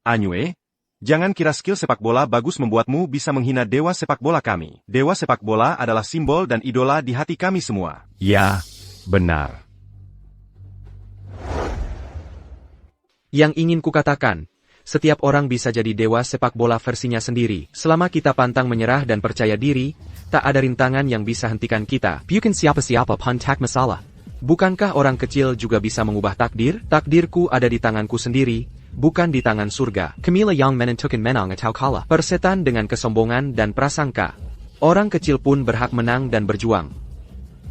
Anyue, jangan kira skill sepak bola bagus membuatmu bisa menghina dewa sepak bola kami. Dewa sepak bola adalah simbol dan idola di hati kami semua. Ya, benar. Yang ingin kukatakan, setiap orang bisa jadi dewa sepak bola versinya sendiri. Selama kita pantang menyerah dan percaya diri, tak ada rintangan yang bisa hentikan kita. Bukan siapa-siapa pun tak masalah. Bukankah orang kecil juga bisa mengubah takdir? Takdirku ada di tanganku sendiri, bukan di tangan surga. Kamila yang menentukan menang atau kalah. Persetan dengan kesombongan dan prasangka. Orang kecil pun berhak menang dan berjuang.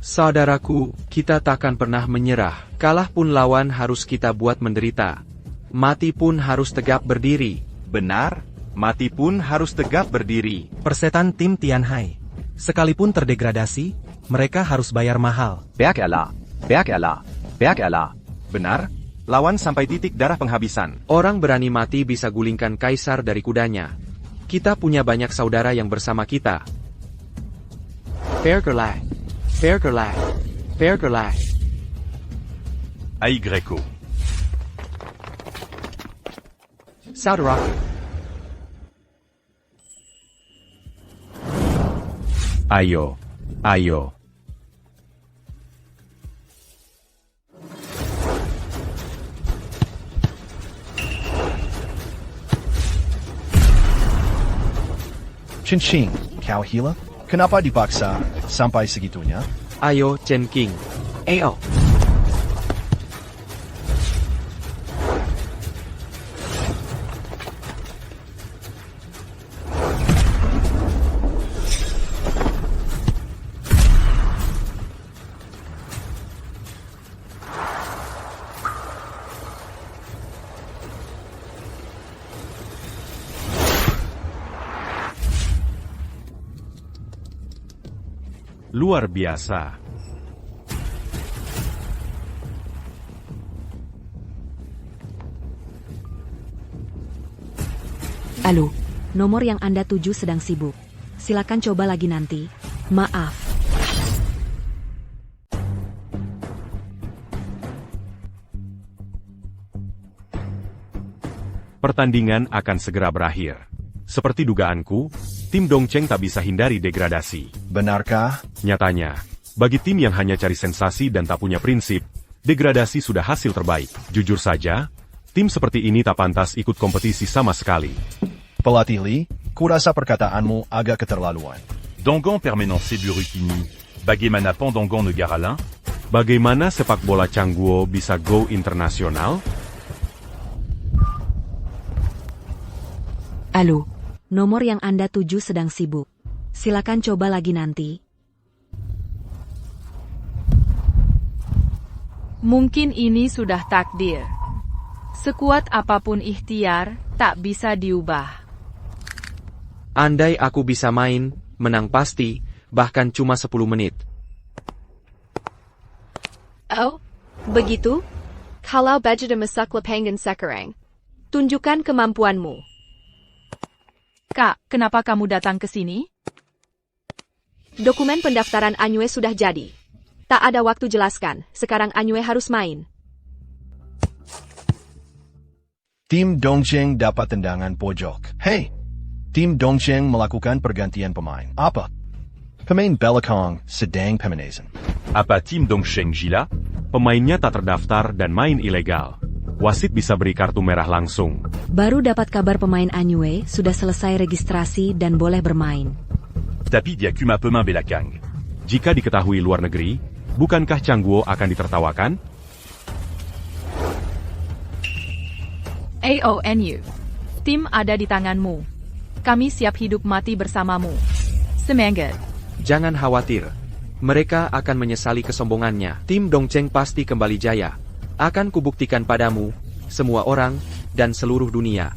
Saudaraku, kita takkan pernah menyerah. Kalah pun lawan harus kita buat menderita. Mati pun harus tegap berdiri. Benar, mati pun harus tegap berdiri. Persetan tim Tianhai. Sekalipun terdegradasi, mereka harus bayar mahal. Bergerla, Bergerla, Bergerla. Benar, lawan sampai titik darah penghabisan. Orang berani mati bisa gulingkan kaisar dari kudanya. Kita punya banyak saudara yang bersama kita. Bergerla, Bergerla, Bergerla. Ai Greco. Saudaraku. Ayo, ayo. Chin-Ching, kau hila? Kenapa dipaksa sampai segitunya? Ayo, Chen King. Ayo. Luar biasa. Halo. Nomor yang Anda tuju sedang sibuk. Silakan coba lagi nanti. Maaf. Pertandingan akan segera berakhir. Seperti dugaanku, tim Dongcheng tak bisa hindari degradasi. Benarkah? Nyatanya, bagi tim yang hanya cari sensasi dan tak punya prinsip, degradasi sudah hasil terbaik. Jujur saja, tim seperti ini tak pantas ikut kompetisi sama sekali. Pelatih Li, kurasa perkataanmu agak keterlaluan. Dangan permanence Burukini, bagaimana Dangan negara lain? Bagaimana sepak bola Cangguo bisa go internasional? Halo. Nomor yang Anda tuju sedang sibuk. Silakan coba lagi nanti. Mungkin ini sudah takdir. Sekuat apapun ikhtiar, tak bisa diubah. Andai aku bisa main, menang pasti, bahkan cuma 10 menit. Oh, begitu? Kalau baju masak lepengan sekarang. Tunjukkan kemampuanmu. Kak, kenapa kamu datang ke sini? Dokumen pendaftaran Anyue sudah jadi. Tak ada waktu jelaskan, sekarang Anyue harus main. Tim Dongcheng dapat tendangan pojok. Hei! Tim Dongcheng melakukan pergantian pemain. Apa? Pemain belakang sedang pemanasan. Apa tim Dongcheng gila? Pemainnya tak terdaftar dan main ilegal. wasit bisa beri kartu merah langsung. Baru dapat kabar pemain Anyue sudah selesai registrasi dan boleh bermain. Tapi dia kuma pemain belakang. Jika diketahui luar negeri, bukankah Changguo akan ditertawakan? AONU. Tim ada di tanganmu. Kami siap hidup mati bersamamu. Semangat. Jangan khawatir. Mereka akan menyesali kesombongannya. Tim Dongcheng pasti kembali jaya. Akan kubuktikan padamu, semua orang, dan seluruh dunia.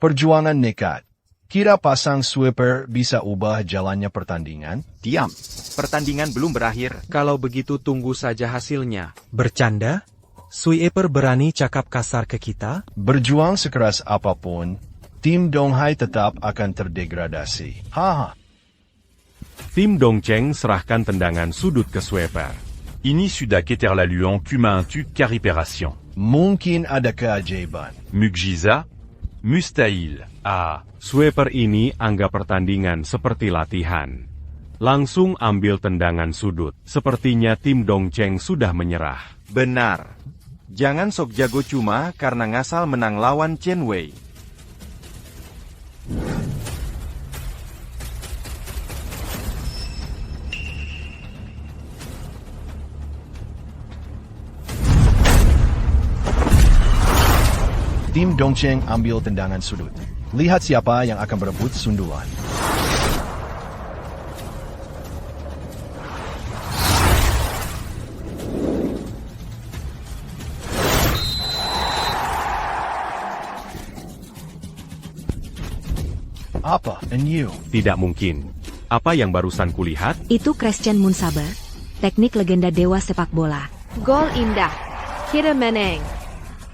Perjuangan nekat. Kira pasang sweeper bisa ubah jalannya pertandingan? Diam. Pertandingan belum berakhir. Kalau begitu tunggu saja hasilnya. Bercanda? Sweeper berani cakap kasar ke kita? Berjuang sekeras apapun, tim Donghai tetap akan terdegradasi. Haha. Tim Dongcheng serahkan tendangan sudut ke sweeper. Ini sudah keterlaluan kuma un tu caripération. Mungkin ada keajaiban. Mukjiza? Mustahil. Sweeper ini anggap pertandingan seperti latihan. Langsung ambil tendangan sudut. Sepertinya tim Dongcheng sudah menyerah. Benar. Jangan sok jago cuma karena ngasal menang lawan Chen Wei. Tim Dongcheng ambil tendangan sudut. Lihat siapa yang akan berebut sundulan. Apa? NU? Tidak mungkin. Apa yang barusan kulihat? Itu Christian Munsaber, teknik legenda dewa sepak bola. Gol indah. Kira meneng.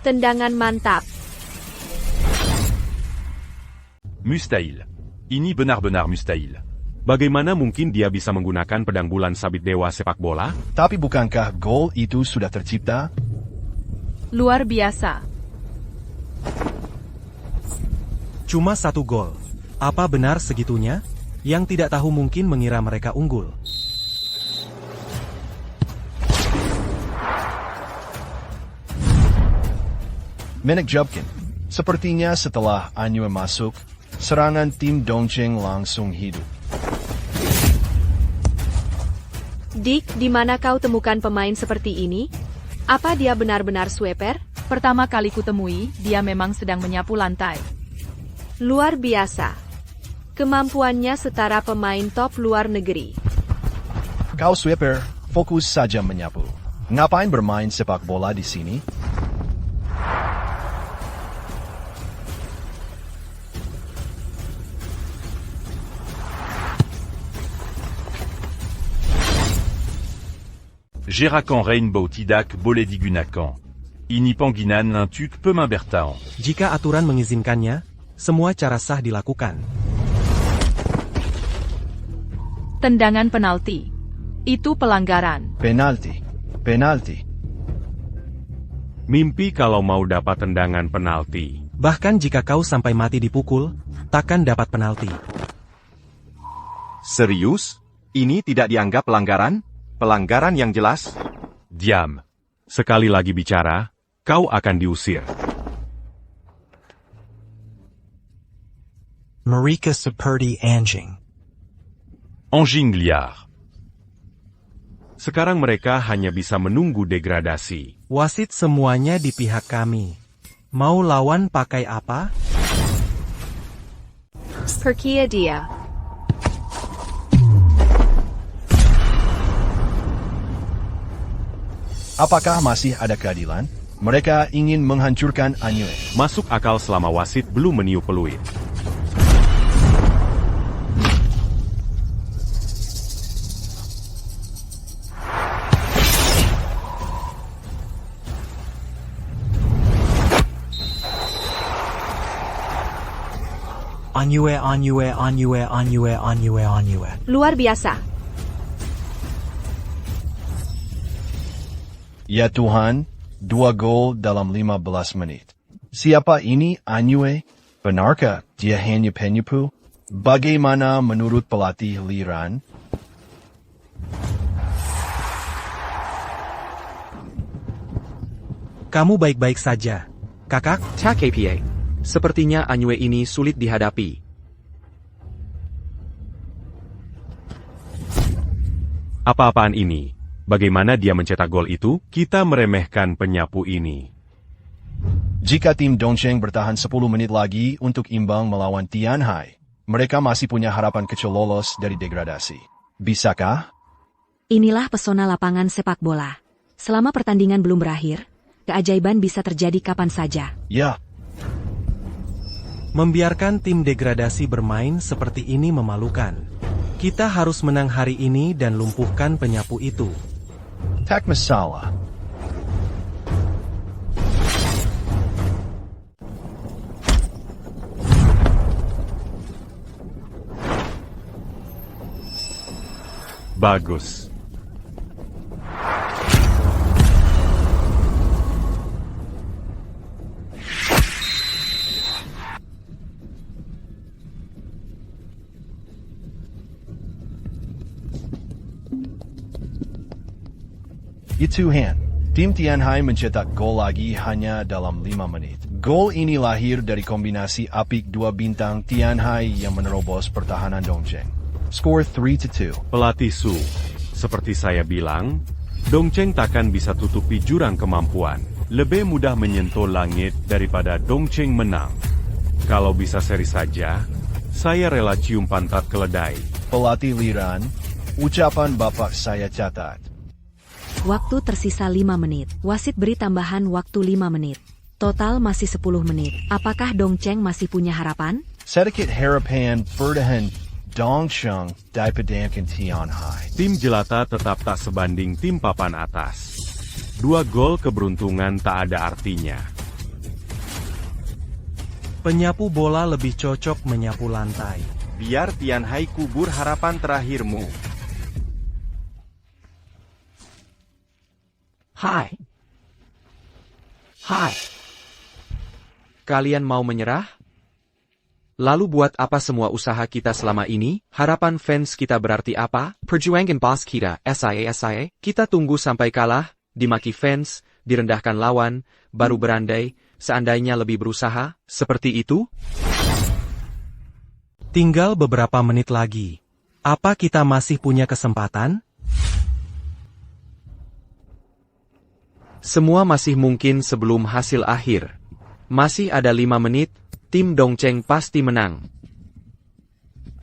Tendangan mantap. Mustahil. Ini benar-benar mustahil. Bagaimana mungkin dia bisa menggunakan pedang bulan sabit dewa sepak bola? Tapi bukankah gol itu sudah tercipta? Luar biasa. Cuma 1 gol. Apa benar segitunya? Yang tidak tahu mungkin mengira mereka unggul. Menakjubkan. Sepertinya setelah Anyue masuk, serangan tim Dongcheng langsung hidup. Dick, di mana kau temukan pemain seperti ini? Apa dia benar-benar sweeper? Pertama kali kutemui, dia memang sedang menyapu lantai. Luar biasa. Kemampuannya setara pemain top luar negeri. Kau sweeper, fokus saja menyapu. Ngapain bermain sepak bola di sini? Gerakan Rainbow tidak boleh digunakan. Ini panggilan untuk pemain bertahan. Jika aturan mengizinkannya, semua cara sah dilakukan. Tendangan penalti. Itu pelanggaran. Penalti. Penalti. Mimpi kalau mau dapat tendangan penalti. Bahkan jika kau sampai mati dipukul, takkan dapat penalti. Serius? Ini tidak dianggap pelanggaran? Pelanggaran yang jelas? Diam. Sekali lagi bicara, kau akan diusir. Marika seperti anjing. Anjing liar. Sekarang mereka hanya bisa menunggu degradasi. Wasit semuanya di pihak kami. Mau lawan pakai apa? Perkia dia. Apakah masih ada keadilan? Mereka ingin menghancurkan Anyue. Masuk akal selama wasit belum meniup peluit. Anyue, Anyue, Anyue, Anyue, Anyue, Anyue. Luar biasa. Ya Tuhan, 2 gol dalam 15 menit. Siapa ini Anyue? Benarkah dia hanya penipu? Bagaimana menurut pelatih Liran? Kamu baik-baik saja, kakak? Tak apa. Sepertinya Anyue ini sulit dihadapi. Apa-apaan ini? Bagaimana dia mencetak gol itu? Kita meremehkan penyapu ini. Jika tim Dongcheng bertahan 10 menit lagi untuk imbang melawan Tianhai, mereka masih punya harapan kecil lolos dari degradasi. Bisakah? Inilah pesona lapangan sepak bola. Selama pertandingan belum berakhir, keajaiban bisa terjadi kapan saja. Ya. Membiarkan tim degradasi bermain seperti ini memalukan. Kita harus menang hari ini dan lumpuhkan penyapu itu. Tak masalah. Bagus. Itu Han. Tim Tianhai mencetak gol lagi hanya dalam 5 menit. Gol ini lahir dari kombinasi apik 2 bintang Tianhai yang menerobos pertahanan Dongcheng. Skor 3-2. Pelatih Su, seperti saya bilang, Dongcheng takkan bisa tutupi jurang kemampuan. Lebih mudah menyentuh langit daripada Dongcheng menang. Kalau bisa seri saja, saya rela cium pantat keledai. Pelatih Liran, ucapan Bapak saya catat. Waktu tersisa 5 menit. Wasit beri tambahan waktu 5 menit. Total masih 10 menit. Apakah Dongcheng masih punya harapan? Sedikit harapan bertahan Dongcheng dibandingkan Tianhai. Tim jelata tetap tak sebanding tim papan atas. 2 gol keberuntungan tak ada artinya. Penyapu bola lebih cocok menyapu lantai. Biar Tianhai kubur harapan terakhirmu. Hai. Kalian mau menyerah? Lalu buat apa semua usaha kita selama ini? Harapan fans kita berarti apa? Perjuangan bos kita, SIA. Kita tunggu sampai kalah, dimaki fans, direndahkan lawan, baru berandai, seandainya lebih berusaha, seperti itu? Tinggal beberapa menit lagi. Apa kita masih punya kesempatan? Semua masih mungkin sebelum hasil akhir. Masih ada 5 menit, tim Dongcheng pasti menang.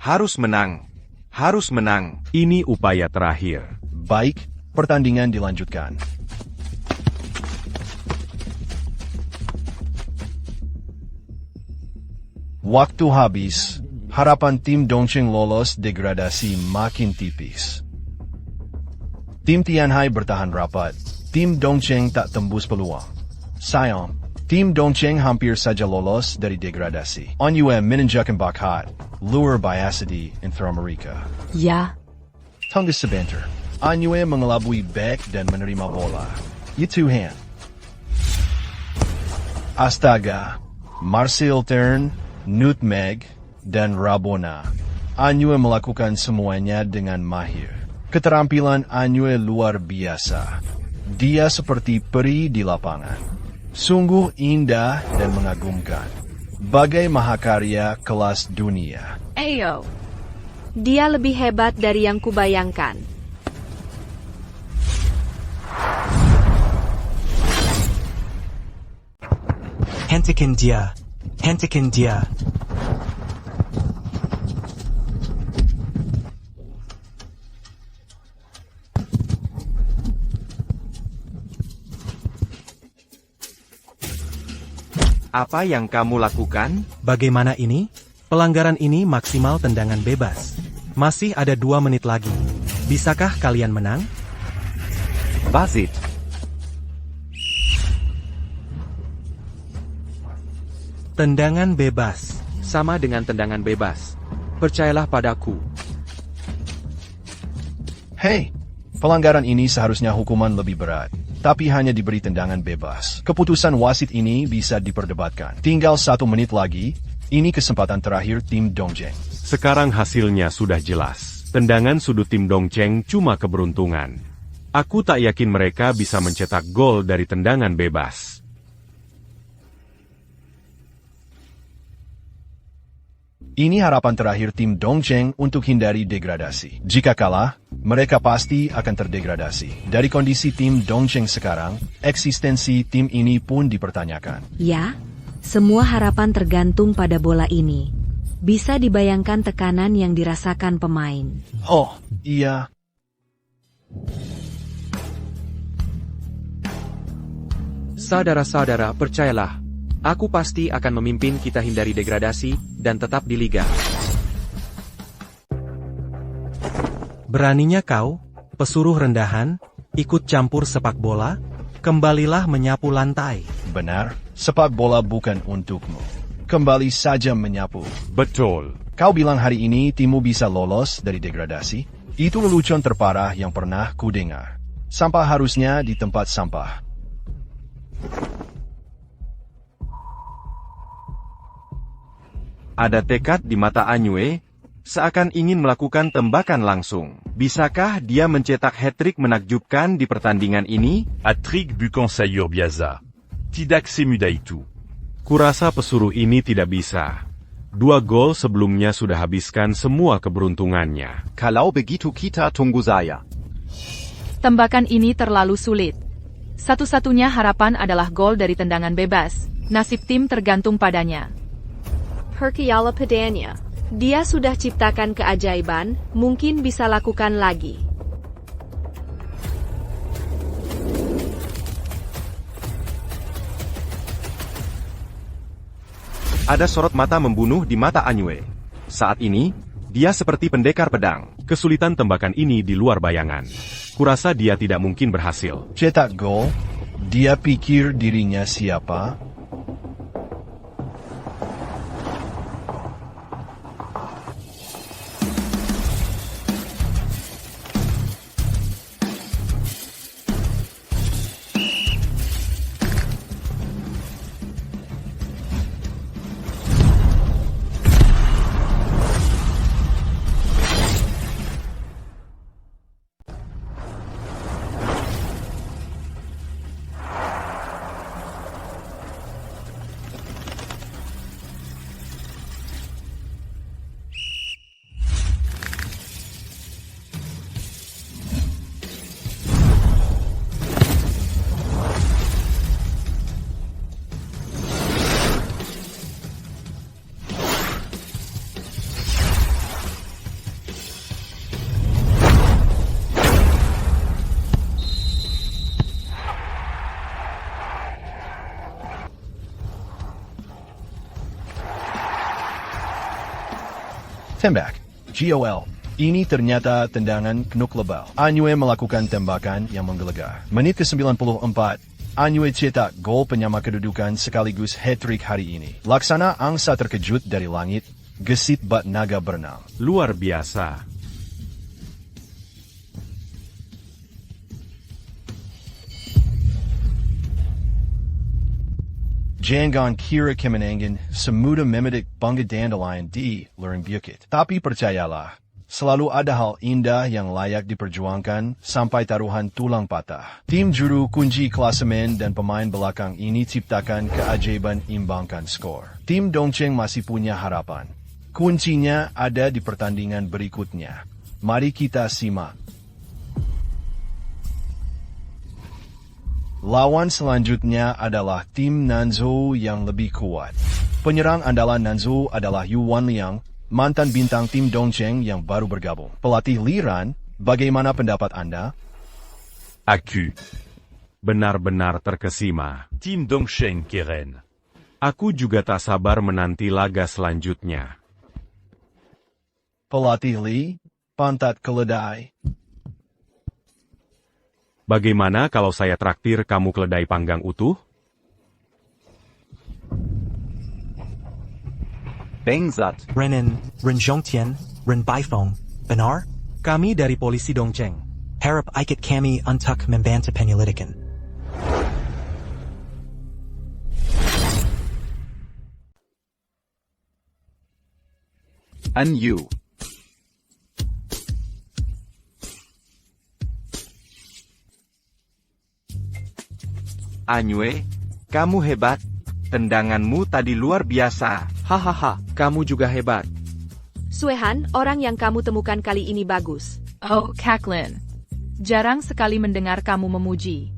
Harus menang. Harus menang. Ini upaya terakhir. Baik, pertandingan dilanjutkan. Waktu habis, harapan tim Dongcheng lolos degradasi makin tipis. Tim Tianhai bertahan rapat. Tim Dongcheng tak tembus peluang. Sayang, tim Dongcheng hampir saja lolos dari degradasi. Anyue menunjukkan bakat, luar biasa di Intramerica. Ya. Tunggu sebentar. Anyue mengelabui back dan menerima bola. Itu Han. Astaga, Marcel Turn, Nutmeg, dan Rabona. Anyue melakukan semuanya dengan mahir. Keterampilan Anyue luar biasa. Dia seperti peri di lapangan. Sungguh indah dan mengagumkan. Bagai mahakarya kelas dunia. Ayo. Dia lebih hebat dari yang kubayangkan. Hentikan dia. Hentikan dia. Apa yang kamu lakukan? Bagaimana ini? Pelanggaran ini maksimal tendangan bebas. Masih ada 2 menit lagi. Bisakah kalian menang? Basit. Tendangan bebas. Sama dengan tendangan bebas. Percayalah padaku. Hei, pelanggaran ini seharusnya hukuman lebih berat. Tapi hanya diberi tendangan bebas. Keputusan wasit ini bisa diperdebatkan. Tinggal 1 menit lagi, ini kesempatan terakhir tim Dongcheng. Sekarang hasilnya sudah jelas. Tendangan sudut tim Dongcheng cuma keberuntungan. Aku tak yakin mereka bisa mencetak gol dari tendangan bebas. Ini harapan terakhir tim Dongcheng untuk hindari degradasi. Jika kalah, mereka pasti akan terdegradasi. Dari kondisi tim Dongcheng sekarang, eksistensi tim ini pun dipertanyakan. Ya, semua harapan tergantung pada bola ini. Bisa dibayangkan tekanan yang dirasakan pemain. Oh, iya. Saudara-saudara, percayalah. Aku pasti akan memimpin kita hindari degradasi dan tetap di liga. Beraninya kau, pesuruh rendahan, ikut campur sepak bola? Kembalilah menyapu lantai. Benar, sepak bola bukan untukmu. Kembali saja menyapu. Betul. Kau bilang hari ini timmu bisa lolos dari degradasi? Itu lelucon terparah yang pernah kudengar. Sampah harusnya di tempat sampah. Ada tekad di mata Anyue, seakan ingin melakukan tembakan langsung. Bisakah dia mencetak hat-trick menakjubkan di pertandingan ini? Hat-trick bukan sayur biasa. Tidak semudah itu. Kurasa pesuruh ini tidak bisa. 2 gol sebelumnya sudah habiskan semua keberuntungannya. Kalau begitu kita tunggu saya. Tembakan ini terlalu sulit. Satu-satunya harapan adalah gol dari tendangan bebas. Nasib tim tergantung padanya. Perkayala padanya. Dia sudah ciptakan keajaiban, mungkin bisa lakukan lagi. Ada sorot mata membunuh di mata Anyue. Saat ini, dia seperti pendekar pedang. Kesulitan tembakan ini di luar bayangan. Kurasa dia tidak mungkin berhasil. Cetak gol? Dia pikir dirinya siapa? Tembak. GOL. Ini ternyata tendangan knuk lebal. Anyue melakukan tembakan yang menggelegar. Menit ke-94, Anyue cetak gol penyama kedudukan sekaligus hat-trick hari ini. Laksana angsa terkejut dari langit, gesit bat naga berenang. Luar biasa. Jangan kira kemenangan semudah memetik bunga dandelion di lereng bukit. Tapi percayalah, selalu ada hal indah yang layak diperjuangkan sampai taruhan tulang patah. Tim juru kunci klasemen dan pemain belakang ini ciptakan keajaiban imbangkan skor. Tim Dongcheng masih punya harapan. Kuncinya ada di pertandingan berikutnya. Mari kita simak. Lawan selanjutnya adalah tim Nanzhou yang lebih kuat. Penyerang andalan Nanzhou adalah Yu Wanliang, mantan bintang tim Dongcheng yang baru bergabung. Pelatih Liran, bagaimana pendapat Anda? Aku. Benar-benar terkesima. Tim Dongcheng keren. Aku juga tak sabar menanti laga selanjutnya. Pelatih Li, pantat keledai. Bagaimana kalau saya traktir kamu keledai panggang utuh? Bangsat. Renin, Ren Zhongtian, Ren Baifeng, Benar? Kami dari polisi Dongcheng. Harap Ikit kami untuk membantu penyelidikan. Anyu. Anyue, kamu hebat. Tendanganmu tadi luar biasa. Hahaha, kamu juga hebat. Suehan, orang yang kamu temukan kali ini bagus. Oh, Kaklin. Jarang sekali mendengar kamu memuji.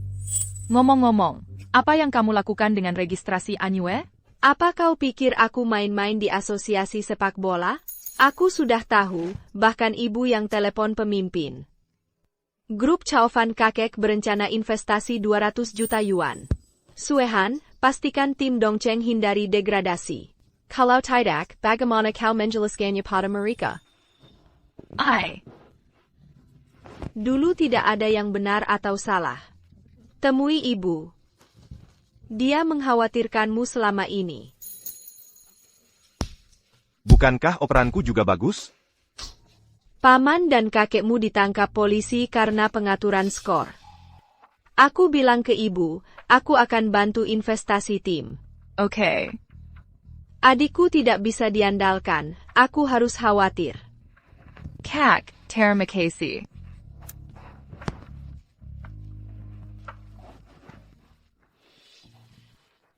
Ngomong-ngomong, apa yang kamu lakukan dengan registrasi Anyue? Apa kau pikir aku main-main di asosiasi sepak bola? Aku sudah tahu, bahkan ibu yang telepon pemimpin. Grup Chaofan Kakek berencana investasi 200 juta yuan. Suehan, pastikan tim Dongcheng hindari degradasi. Kalau tidak, bagaimana kau menjelaskannya pada mereka? Dulu tidak ada yang benar atau salah. Temui ibu. Dia mengkhawatirkanmu selama ini. Bukankah operanku juga bagus? Paman dan kakekmu ditangkap polisi karena pengaturan skor. Aku bilang ke ibu, aku akan bantu investasi tim. Oke. Adikku tidak bisa diandalkan, aku harus khawatir. Kak, terima kasih.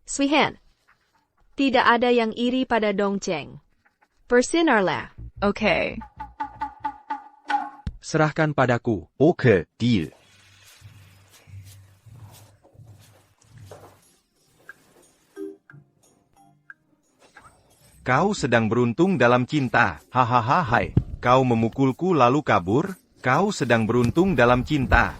Suihan. Tidak ada yang iri pada Dongcheng. Bersinarlah. Oke. Serahkan padaku. Oke, deal. Kau sedang beruntung dalam cinta. Hahaha hai. Kau memukulku lalu kabur. Kau sedang beruntung dalam cinta.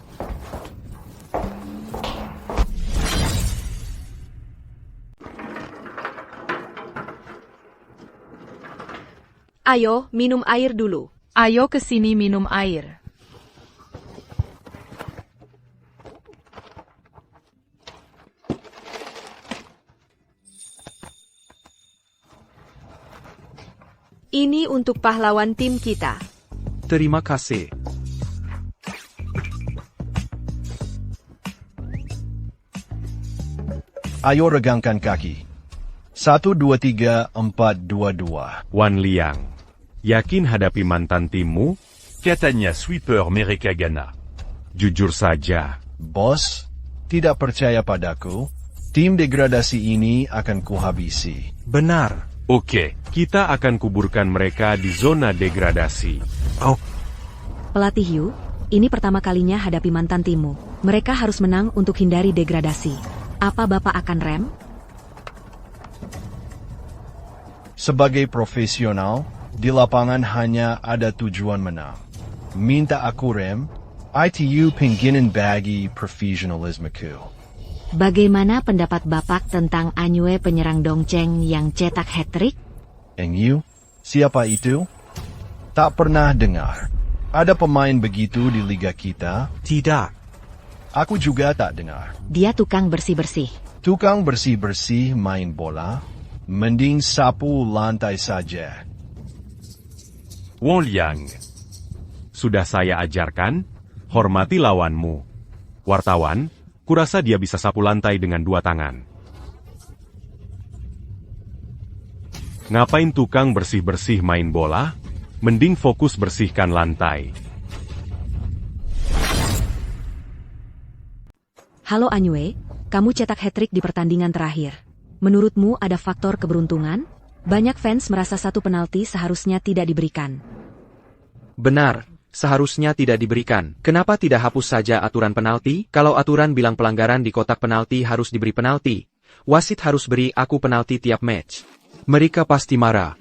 Ayo, minum air dulu. Ayo ke sini minum air. Ini untuk pahlawan tim kita. Terima kasih. Ayo regangkan kaki. 1, 2, 3, 4, 2, 2. Wan Liang, yakin hadapi mantan timmu? Catania Sweeper mereka Gana. Jujur saja. Bos, tidak percaya padaku? Tim degradasi ini akan kuhabisi. Benar. Oke. Kita akan kuburkan mereka di zona degradasi. Oh, Pelatih Yu, ini pertama kalinya hadapi mantan timmu. Mereka harus menang untuk hindari degradasi. Apa Bapak akan rem? Sebagai profesional, di lapangan hanya ada tujuan menang. Minta aku rem, itu pingginan bagi profesionalismeku. Bagaimana pendapat Bapak tentang Anyue penyerang Dongcheng yang cetak hat-trick? Yu, siapa itu? Tak pernah dengar. Ada pemain begitu di liga kita? tidak. Aku juga tak dengar. Dia tukang bersih-bersih. Tukang bersih-bersih main bola? Mending sapu lantai saja. Wan Liang. Sudah saya ajarkan, hormati lawanmu. Wartawan, kurasa dia bisa sapu lantai dengan 2 tangan. Ngapain tukang bersih-bersih main bola? Mending fokus bersihkan lantai. Halo Anyue, kamu cetak hat-trick di pertandingan terakhir. Menurutmu ada faktor keberuntungan? Banyak fans merasa satu penalti seharusnya tidak diberikan. Benar, seharusnya tidak diberikan. Kenapa tidak hapus saja aturan penalti? Kalau aturan bilang pelanggaran di kotak penalti harus diberi penalti, wasit harus beri aku penalti tiap match. Mereka pasti marah.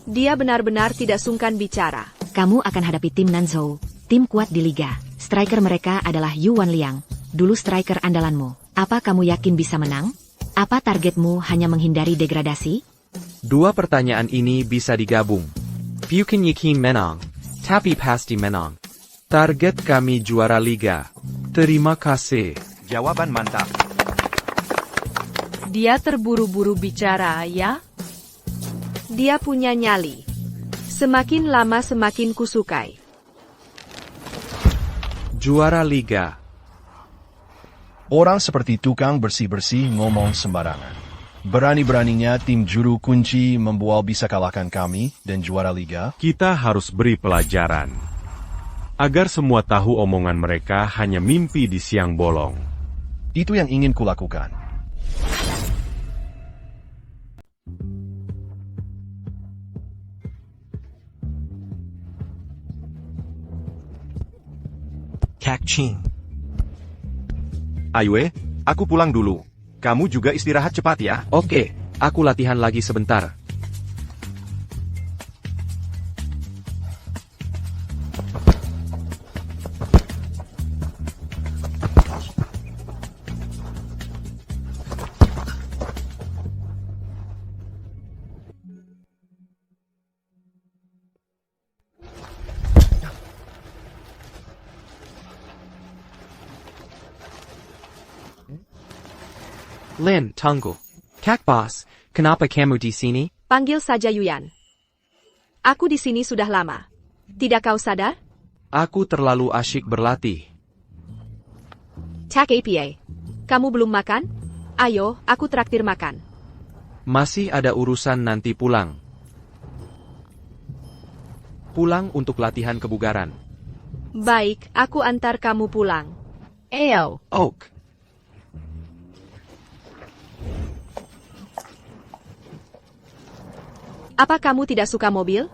Dia benar-benar tidak sungkan bicara. Kamu akan hadapi tim Nanzhou, tim kuat di liga. Striker mereka adalah Yu Wan Liang, dulu striker andalanmu. Apa kamu yakin bisa menang? Apa targetmu hanya menghindari degradasi? 2 pertanyaan ini bisa digabung. Bukan yakin menang, tapi pasti menang. Target kami juara liga. Terima kasih. Jawaban mantap. Dia terburu-buru bicara, ya? Dia punya nyali. Semakin lama semakin kusukai. Juara liga. Orang seperti tukang bersih-bersih ngomong sembarangan. Berani-beraninya tim juru kunci membual bisa kalahkan kami dan juara liga. Kita harus beri pelajaran. Agar semua tahu omongan mereka hanya mimpi di siang bolong. Itu yang ingin kulakukan. Kak Ching. Ayue, aku pulang dulu. Kamu juga istirahat cepat ya. Oke, aku latihan lagi sebentar. Lin, tunggu. Kak Boss, kenapa kamu di sini? Panggil saja Yuyan. Aku di sini sudah lama. Tidak kau sadar? Aku terlalu asyik berlatih. Cak APA. Kamu belum makan? Ayo, aku traktir makan. Masih ada urusan nanti pulang. Pulang untuk latihan kebugaran. Baik, aku antar kamu pulang. Ayo. Oak. Apa kamu tidak suka mobil?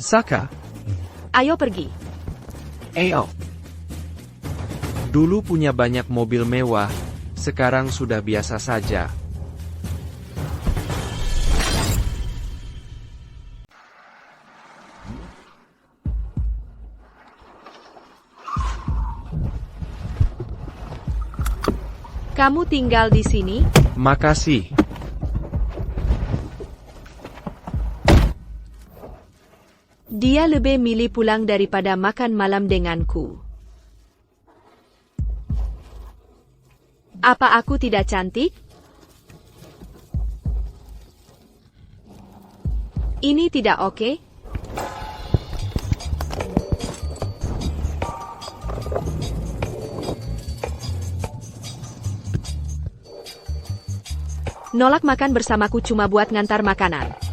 Saka. Ayo pergi. Ayo. Dulu punya banyak mobil mewah, sekarang sudah biasa saja. Kamu tinggal di sini? Makasih. Dia lebih milih pulang daripada makan malam denganku. Apa aku tidak cantik? Ini tidak oke? Nolak makan bersamaku cuma buat ngantar makanan.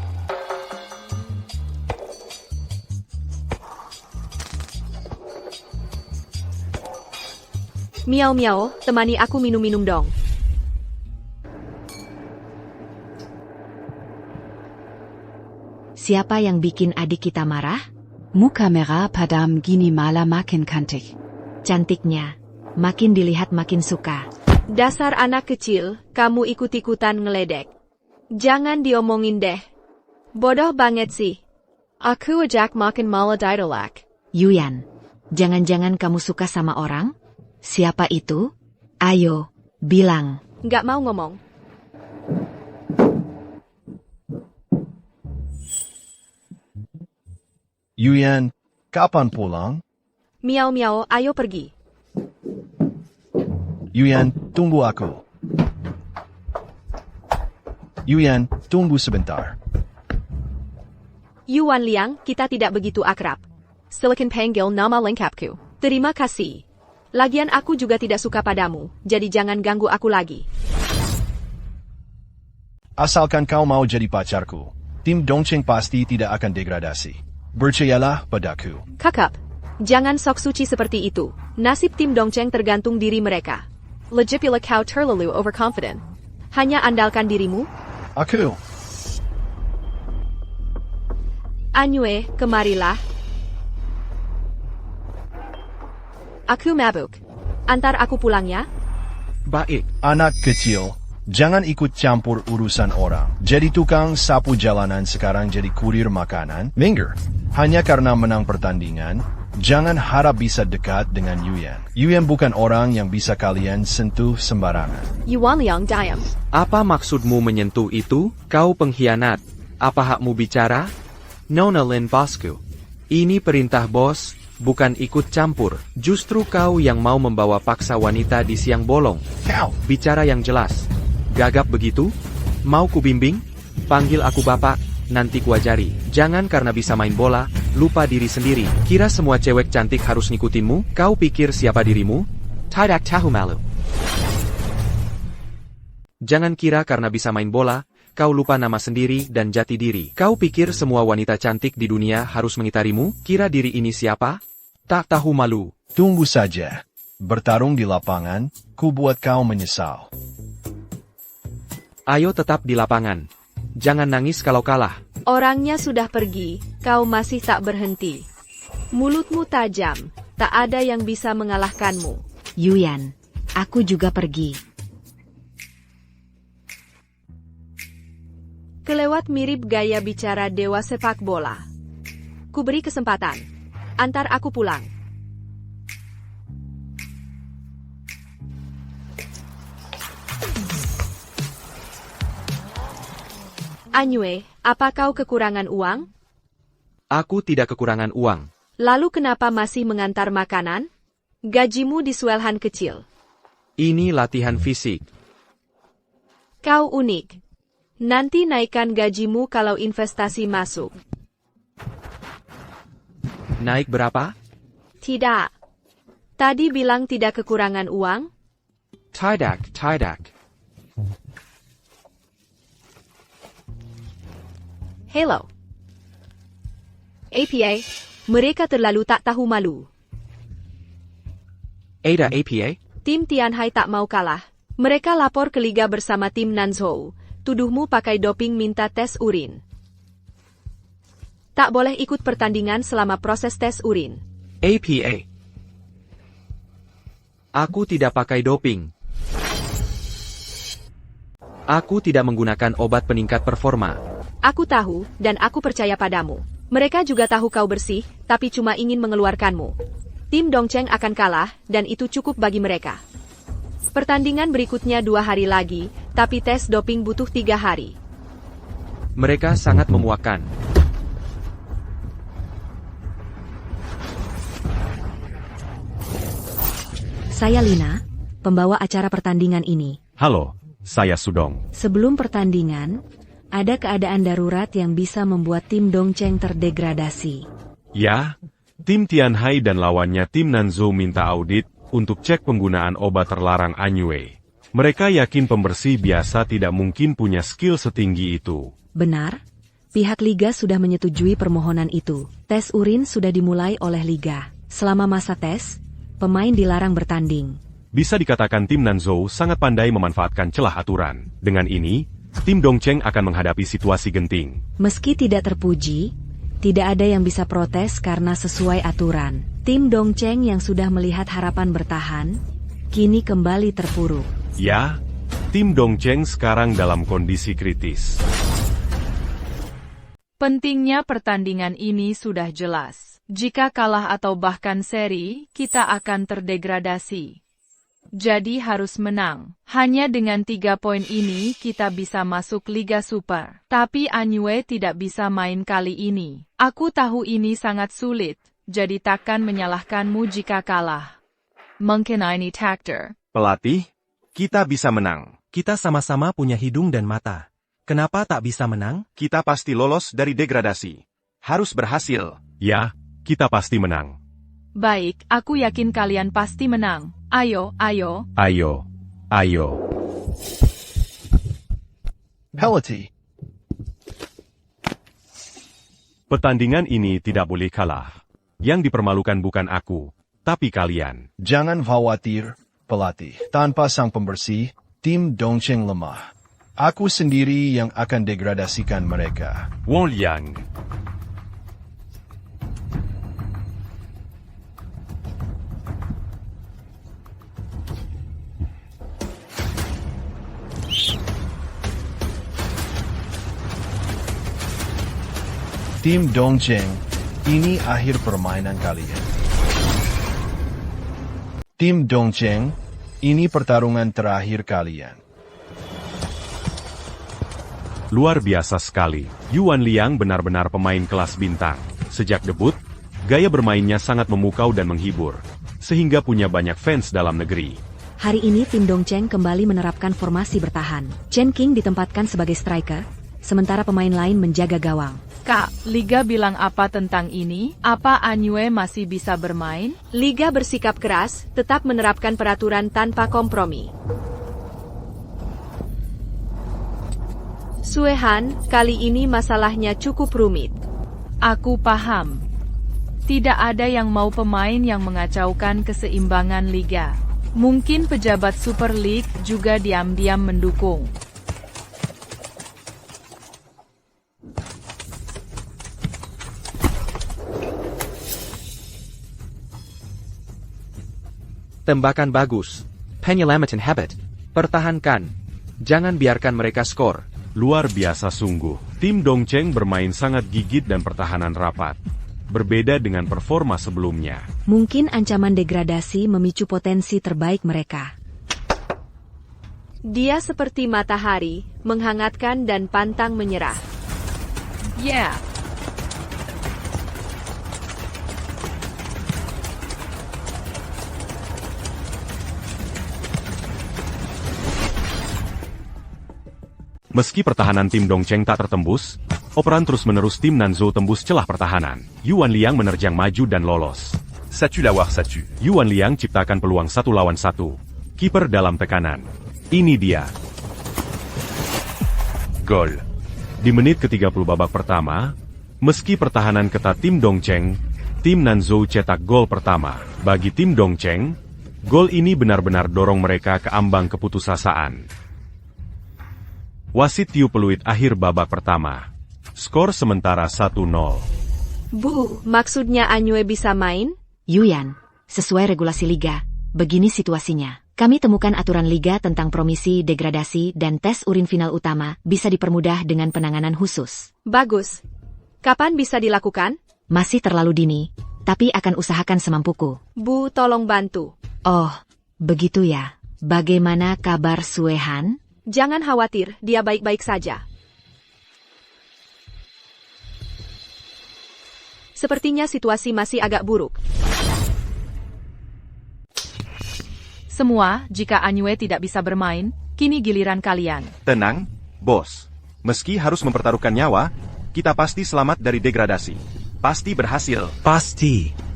Miau miau, temani aku minum-minum dong. Siapa yang bikin adik kita marah? Muka merah padam gini malah makin cantik. Cantiknya. Makin dilihat makin suka. Dasar anak kecil, kamu ikut-ikutan ngeledek. Jangan diomongin deh. Bodoh banget sih. Aku ajak makin malah didolak. Yuyan, jangan-jangan kamu suka sama orang? Siapa itu? Ayo, bilang. Nggak mau ngomong. Yuyan, kapan pulang? Miau miau, ayo pergi. Yuyan, tunggu aku. Yuyan, tunggu sebentar. Yuan Liang, kita tidak begitu akrab. Silicon panggil nama lengkapku. Terima kasih. Lagian aku juga tidak suka padamu, jadi jangan ganggu aku lagi. Asalkan kau mau jadi pacarku, tim Dongcheng pasti tidak akan degradasi. Percayalah padaku. Kakak, jangan sok suci seperti itu. Nasib tim Dongcheng tergantung diri mereka. Lagipula kau terlalu overconfident. Hanya andalkan dirimu? Aku. Anyue, kemarilah. Aku mabuk. Antar aku pulang ya. Baik. Anak kecil, jangan ikut campur urusan orang. Jadi tukang sapu jalanan sekarang jadi kurir makanan. Minggir. Hanya karena menang pertandingan, jangan harap bisa dekat dengan Yuyan. Yuyan bukan orang yang bisa kalian sentuh sembarangan. Yuan Liang diam. Apa maksudmu menyentuh itu? Kau pengkhianat. Apa hakmu bicara? Nona Lin bosku. Ini perintah bos, bukan ikut campur. Justru kau yang mau membawa paksa wanita di siang bolong. Kau. Bicara yang jelas. Gagap begitu? Mau ku bimbing? Panggil aku bapak, nanti kuajari. Jangan karena bisa main bola, lupa diri sendiri. Kira semua cewek cantik harus ngikutinmu? Kau pikir siapa dirimu? Tidak tahu malu. Jangan kira karena bisa main bola, kau lupa nama sendiri dan jati diri. Kau pikir semua wanita cantik di dunia harus mengitarimu? Kira diri ini siapa? Tak tahu malu. Tunggu saja. Bertarung di lapangan, ku buat kau menyesal. Ayo tetap di lapangan. Jangan nangis kalau kalah. Orangnya sudah pergi, kau masih tak berhenti. Mulutmu tajam, tak ada yang bisa mengalahkanmu. Yuyan, aku juga pergi. Kelewat mirip gaya bicara dewa sepak bola. Kuberi kesempatan. Antar aku pulang. Anyue, apa kau kekurangan uang? Aku tidak kekurangan uang. Lalu kenapa masih mengantar makanan? Gajimu di Swelhan kecil. Ini latihan fisik. Kau unik. Nanti naikkan gajimu kalau investasi masuk. Naik berapa? Tidak. Tadi bilang tidak kekurangan uang? Tidak. Hello. APA, mereka terlalu tak tahu malu. Ada APA? Tim Tianhai tak mau kalah. Mereka lapor ke liga bersama tim Nanzhou. Tuduhmu pakai doping minta tes urin. Tak boleh ikut pertandingan selama proses tes urin. APA. Aku tidak pakai doping. Aku tidak menggunakan obat peningkat performa. Aku tahu, dan aku percaya padamu. Mereka juga tahu kau bersih, tapi cuma ingin mengeluarkanmu. Tim Dongcheng akan kalah, dan itu cukup bagi mereka. Pertandingan berikutnya 2 hari lagi, tapi tes doping butuh 3 hari. Mereka sangat memuakkan. Saya Lina, pembawa acara pertandingan ini. Halo, saya Sudong. Sebelum pertandingan, ada keadaan darurat yang bisa membuat tim Dongcheng terdegradasi. Ya, tim Tianhai dan lawannya tim Nanzhou minta audit untuk cek penggunaan obat terlarang Anyue. Mereka yakin pembersih biasa tidak mungkin punya skill setinggi itu. Benar, pihak Liga sudah menyetujui permohonan itu. Tes urin sudah dimulai oleh Liga. Selama masa tes, pemain dilarang bertanding. Bisa dikatakan tim Nanzhou sangat pandai memanfaatkan celah aturan. Dengan ini, tim Dongcheng akan menghadapi situasi genting. Meski tidak terpuji, tidak ada yang bisa protes karena sesuai aturan. Tim Dongcheng yang sudah melihat harapan bertahan, kini kembali terpuruk. Ya, tim Dongcheng sekarang dalam kondisi kritis. Pentingnya pertandingan ini sudah jelas. Jika kalah atau bahkan seri, kita akan terdegradasi. Jadi harus menang. Hanya dengan 3 poin ini kita bisa masuk Liga Super. Tapi Anyue tidak bisa main kali ini. Aku tahu ini sangat sulit, jadi takkan menyalahkanmu jika kalah. Mungkin ini takdir. Pelatih, kita bisa menang. Kita sama-sama punya hidung dan mata. Kenapa tak bisa menang? Kita pasti lolos dari degradasi. Harus berhasil. Ya, kita pasti menang. Baik, aku yakin kalian pasti menang. Ayo. Penalty. Pertandingan ini tidak boleh kalah. Yang dipermalukan bukan aku, tapi kalian. Jangan khawatir, pelatih. Tanpa sang pembersih, tim Dongcheng lemah. Aku sendiri yang akan degradasikan mereka. Wang Liang. Tim Dongcheng, ini akhir permainan kalian. Tim Dongcheng, ini pertarungan terakhir kalian. Luar biasa sekali. Yuan Liang benar-benar pemain kelas bintang. Sejak debut, gaya bermainnya sangat memukau dan menghibur, sehingga punya banyak fans dalam negeri. Hari ini tim Dongcheng kembali menerapkan formasi bertahan. Chen King ditempatkan sebagai striker, sementara pemain lain menjaga gawang. Kak, Liga bilang apa tentang ini? Apa Anyue masih bisa bermain? Liga bersikap keras, tetap menerapkan peraturan tanpa kompromi. Suehan, kali ini masalahnya cukup rumit. Aku paham. Tidak ada yang mau pemain yang mengacaukan keseimbangan Liga. Mungkin pejabat Super League juga diam-diam mendukung. Tembakan bagus. Penyelamatkan habit. Pertahankan. Jangan biarkan mereka skor. Luar biasa sungguh. Tim Dongcheng bermain sangat gigit dan pertahanan rapat. Berbeda dengan performa sebelumnya. Mungkin ancaman degradasi memicu potensi terbaik mereka. Dia seperti matahari, menghangatkan dan pantang menyerah. Yeah. Meski pertahanan tim Dongcheng tak tertembus, operan terus-menerus tim Nanzhou tembus celah pertahanan. Yuan Liang menerjang maju dan lolos. Ça tue la war, ça tue. Yuan Liang ciptakan peluang 1 lawan 1. Kiper dalam tekanan. Ini dia. Gol. Di menit ke-30 babak pertama, meski pertahanan ketat tim Dongcheng, tim Nanzhou cetak gol pertama. Bagi tim Dongcheng, gol ini benar-benar dorong mereka ke ambang keputusasaan. Wasit tiup peluit akhir babak pertama. Skor sementara 1-0. Bu, maksudnya Anyue bisa main? Yuyan, sesuai regulasi liga, begini situasinya. Kami temukan aturan liga tentang promisi degradasi dan tes urin final utama bisa dipermudah dengan penanganan khusus. Bagus. Kapan bisa dilakukan? Masih terlalu dini, tapi akan usahakan semampuku. Bu, tolong bantu. Oh, begitu ya. Bagaimana kabar Suehan? Jangan khawatir, dia baik-baik saja. Sepertinya situasi masih agak buruk. Semua, jika Anyue tidak bisa bermain, kini giliran kalian. Tenang, bos. Meski harus mempertaruhkan nyawa, kita pasti selamat dari degradasi. Pasti berhasil. Pasti.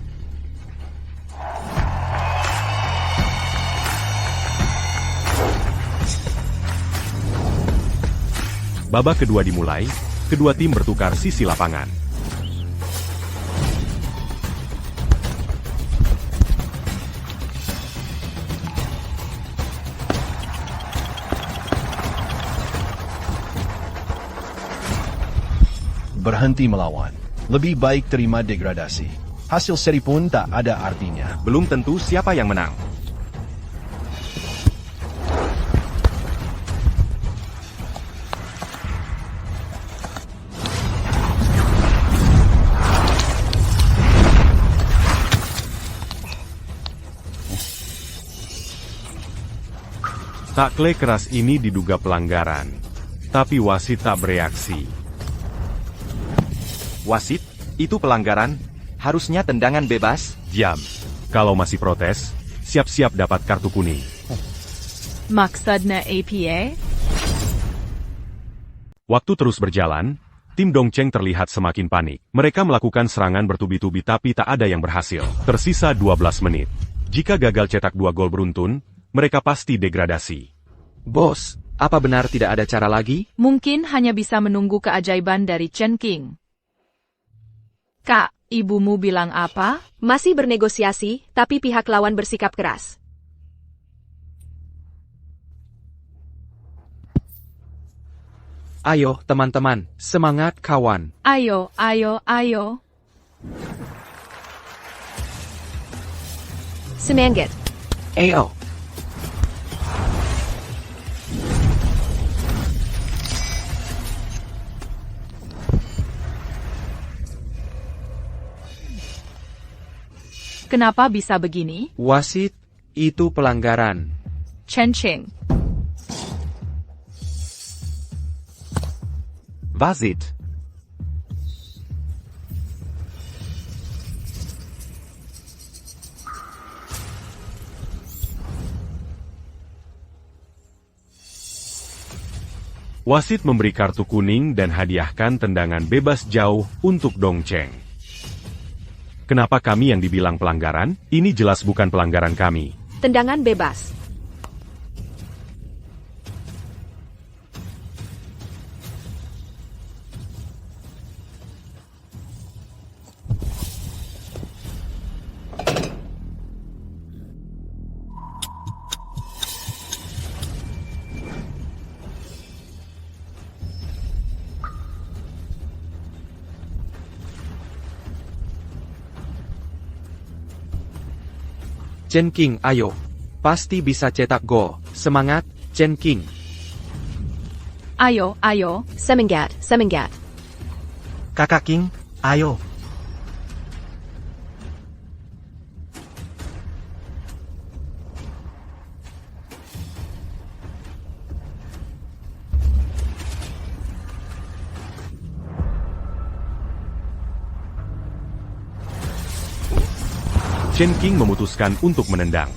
Babak kedua dimulai, kedua tim bertukar sisi lapangan. Berhenti melawan. Lebih baik terima degradasi. Hasil seri pun tak ada artinya. Belum tentu siapa yang menang. Takle keras ini diduga pelanggaran, tapi wasit tak bereaksi. Wasit, itu pelanggaran, harusnya tendangan bebas. Diam. Kalau masih protes, siap-siap dapat kartu kuning. Maksudnya APA? Waktu terus berjalan, tim Dongcheng terlihat semakin panik. Mereka melakukan serangan bertubi-tubi tapi tak ada yang berhasil. Tersisa 12 menit. Jika gagal cetak 2 gol beruntun, mereka pasti degradasi. Bos, apa benar tidak ada cara lagi? Mungkin hanya bisa menunggu keajaiban dari Chen King. Kak, ibumu bilang apa? Masih bernegosiasi, tapi pihak lawan bersikap keras. Ayo, teman-teman, semangat kawan. Ayo, ayo, ayo. Semangat. Ayo. Kenapa bisa begini? Wasit, itu pelanggaran. Chen Qing. Wasit. Wasit memberi kartu kuning dan hadiahkan tendangan bebas jauh untuk Dongcheng. Kenapa kami yang dibilang pelanggaran? Ini jelas bukan pelanggaran kami. Tendangan bebas. Chen King, ayo. Pasti bisa cetak gol. Semangat, Chen King. Ayo, ayo. Semangat, semangat. Kakak King, ayo. Chen King memutuskan untuk menendang.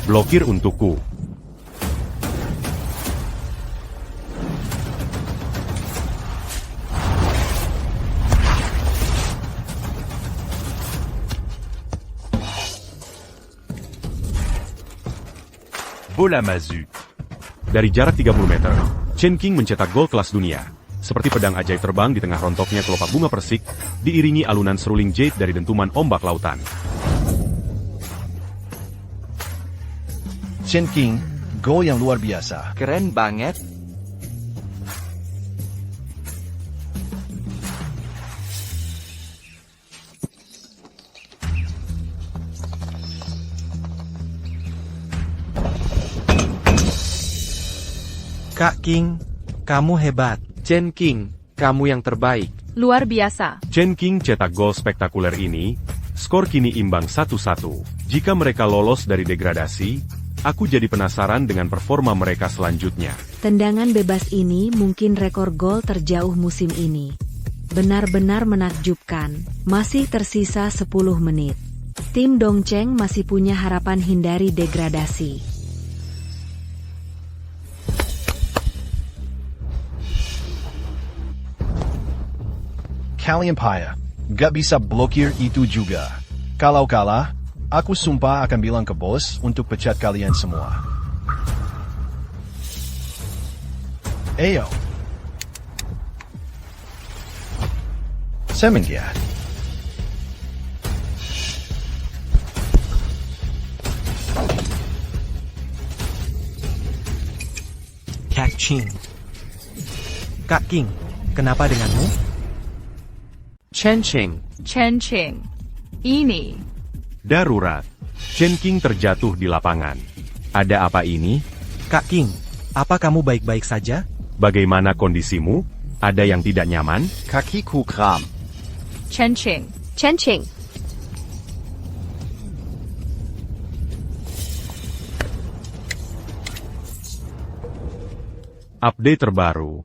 Blokir untukku. Bola Mazu. Dari jarak 30 meter, Chen King mencetak gol kelas dunia. Seperti pedang ajaib terbang di tengah rontoknya kelopak bunga persik, diiringi alunan seruling jade dari dentuman ombak lautan. Chen King, gol yang luar biasa. Keren banget. Kak King, kamu hebat. Chen King, kamu yang terbaik. Luar biasa. Chen King cetak gol spektakuler ini, skor kini imbang 1-1. Jika mereka lolos dari degradasi, aku jadi penasaran dengan performa mereka selanjutnya. Tendangan bebas ini mungkin rekor gol terjauh musim ini. Benar-benar menakjubkan. Masih tersisa 10 menit. Tim Dongcheng masih punya harapan hindari degradasi. Kalian payah, gak bisa blokir itu juga. Kalau kalah, aku sumpah akan bilang ke bos untuk pecat kalian semua. Ayo. Semangat. Kak Ching. Kak King, kenapa denganmu? Chen King. Chen King. Ini. Darurat. Chen King terjatuh di lapangan. Ada apa ini? Kak King, apa kamu baik-baik saja? Bagaimana kondisimu? Ada yang tidak nyaman? Kakiku kram. Chen King. Chen Qing. Update terbaru.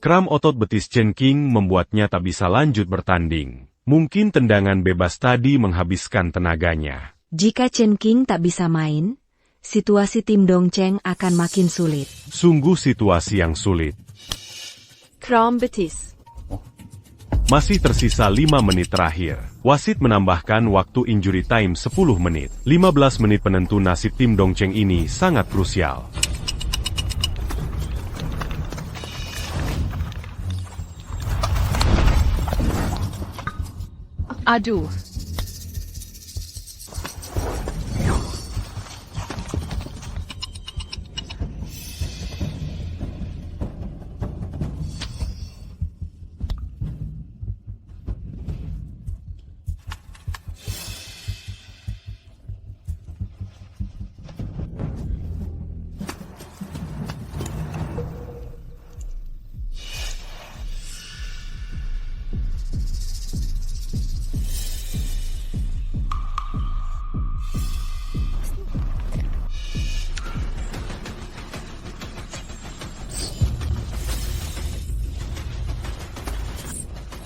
Kram otot betis Chen King membuatnya tak bisa lanjut bertanding. Mungkin tendangan bebas tadi menghabiskan tenaganya. Jika Chen King tak bisa main, situasi tim Dongcheng akan makin sulit. Sungguh situasi yang sulit. Kram betis. Masih tersisa 5 menit terakhir. Wasit menambahkan waktu injury time 10 menit. 15 menit penentu nasib tim Dongcheng ini sangat krusial. Aduh.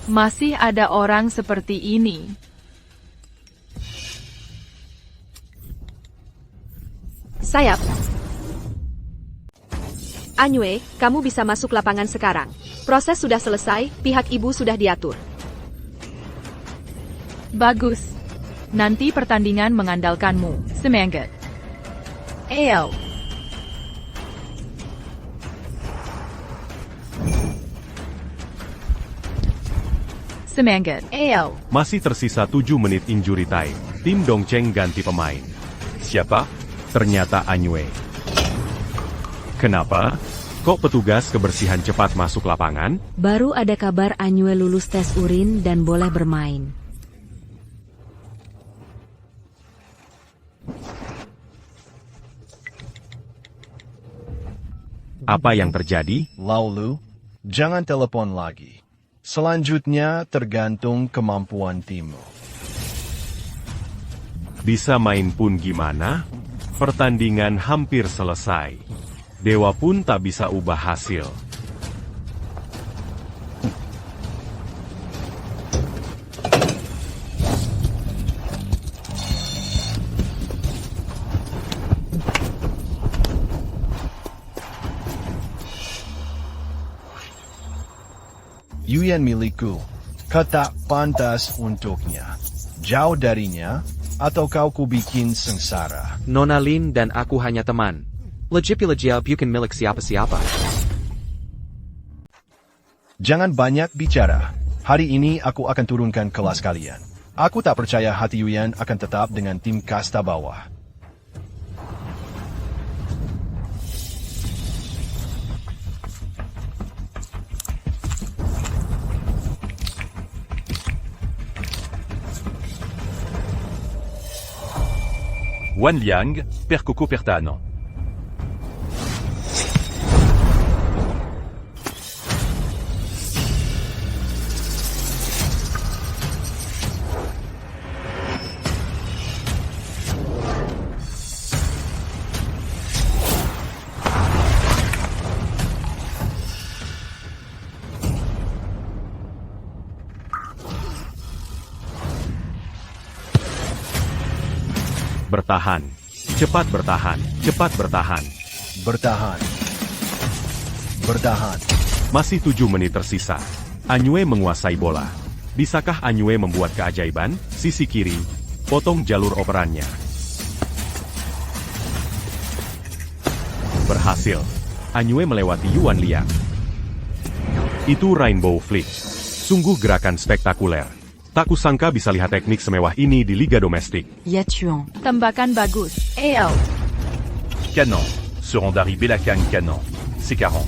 Masih ada orang seperti ini. Sayap. Anyue, kamu bisa masuk lapangan sekarang. Proses sudah selesai, pihak ibu sudah diatur. Bagus. Nanti pertandingan mengandalkanmu. Semangat. Ayo. Semangat. Ayo. Masih tersisa 7 menit injury time. Tim Dongcheng ganti pemain. Siapa? Ternyata Anyue. Kenapa? Kok petugas kebersihan cepat masuk lapangan? Baru ada kabar Anyue lulus tes urin dan boleh bermain. Apa yang terjadi? Laulu, jangan telepon lagi. Selanjutnya tergantung kemampuan timmu. Bisa main pun gimana? Pertandingan hampir selesai. Dewa pun tak bisa ubah hasil. Yuan milikku, kau tak pantas untuknya. Jauh darinya, atau kau kubikin sengsara. Nona Lin dan aku hanya teman. Legipulajiao bukan milik siapa-siapa. Jangan banyak bicara. Hari ini aku akan turunkan kelas kalian. Aku tak percaya hati Yuan akan tetap dengan tim kasta bawah. Wan Liang, per Coco Pertano. Bertahan. Cepat bertahan. Cepat bertahan. Bertahan. Bertahan. Masih 7 menit tersisa. Anyue menguasai bola. Bisakah Anyue membuat keajaiban? Sisi kiri. Potong jalur operannya. Berhasil. Anyue melewati Yuan Liang. Itu Rainbow Flick. Sungguh gerakan spektakuler. Tak kusangka bisa lihat teknik semewah ini di Liga Domestik. Yatuan. Tembakan bagus. AL. Canon. Seront d'arriver la Kang Canon. C'est 40.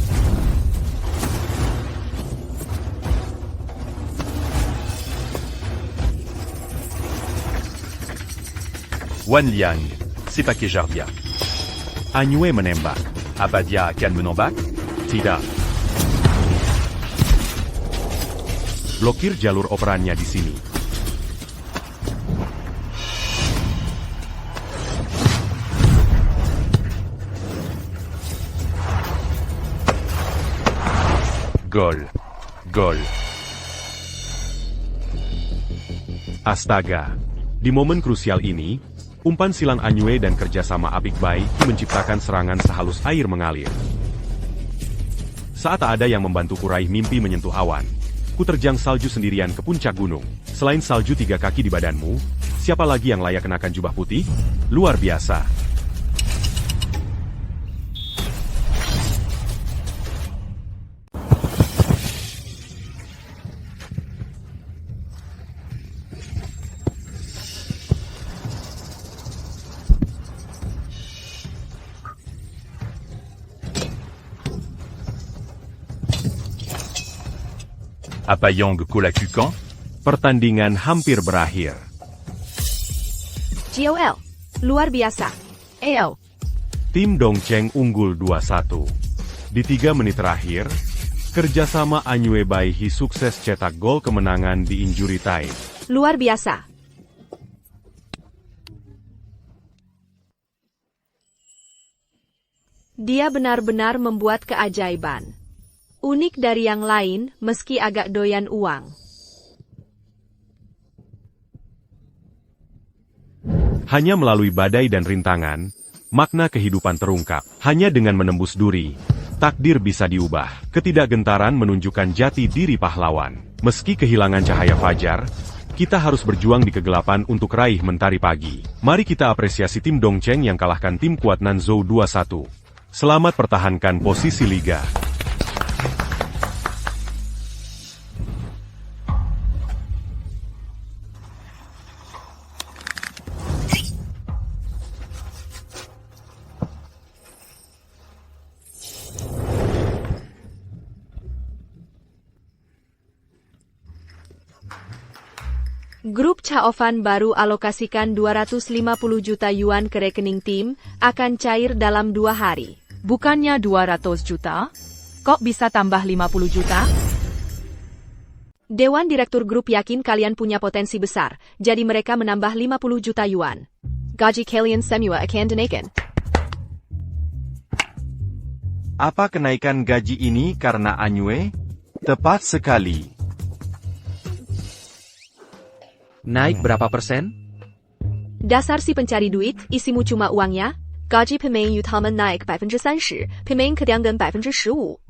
Wan Liang. C'est paquet Jardia. Anyue menembak. Abadia akan menembak? Tidak. Blokir jalur operannya di sini. Gol. Gol. Astaga. Di momen krusial ini, umpan silang Anyue dan kerjasama Apik Bai menciptakan serangan sehalus air mengalir. Saat tak ada yang membantuku raih mimpi menyentuh awan, ku terjang salju sendirian ke puncak gunung. Selain salju 3 kaki di badanmu, siapa lagi yang layak kenakan jubah putih? Luar biasa. Apayong Kolakukan? Pertandingan hampir berakhir. GOL. Luar biasa. AL. Tim Dongcheng unggul 2-1. Di 3 menit terakhir, kerjasama Anyue Baihi sukses cetak gol kemenangan di injury time. Luar biasa. Dia benar-benar membuat keajaiban. Unik dari yang lain, meski agak doyan uang. Hanya melalui badai dan rintangan, makna kehidupan terungkap. Hanya dengan menembus duri, takdir bisa diubah. Ketidakgentaran menunjukkan jati diri pahlawan. Meski kehilangan cahaya fajar, kita harus berjuang di kegelapan untuk raih mentari pagi. Mari kita apresiasi tim Dongcheng yang kalahkan tim kuat Nanzhou 2-1. Selamat pertahankan posisi liga. Grup Chaovan baru alokasikan 250 juta yuan ke rekening tim, akan cair dalam 2 hari. Bukannya 200 juta? Kok bisa tambah 50 juta? Dewan Direktur Grup yakin kalian punya potensi besar, jadi mereka menambah 50 juta yuan. Gaji kalian semua akan dinaikkan. Apa kenaikan gaji ini karena Anyue? Tepat sekali. Naik berapa persen? Dasar si pencari duit, isimu cuma uangnya. Gaji pemain utama naik 30%, pemain cadangan 15%.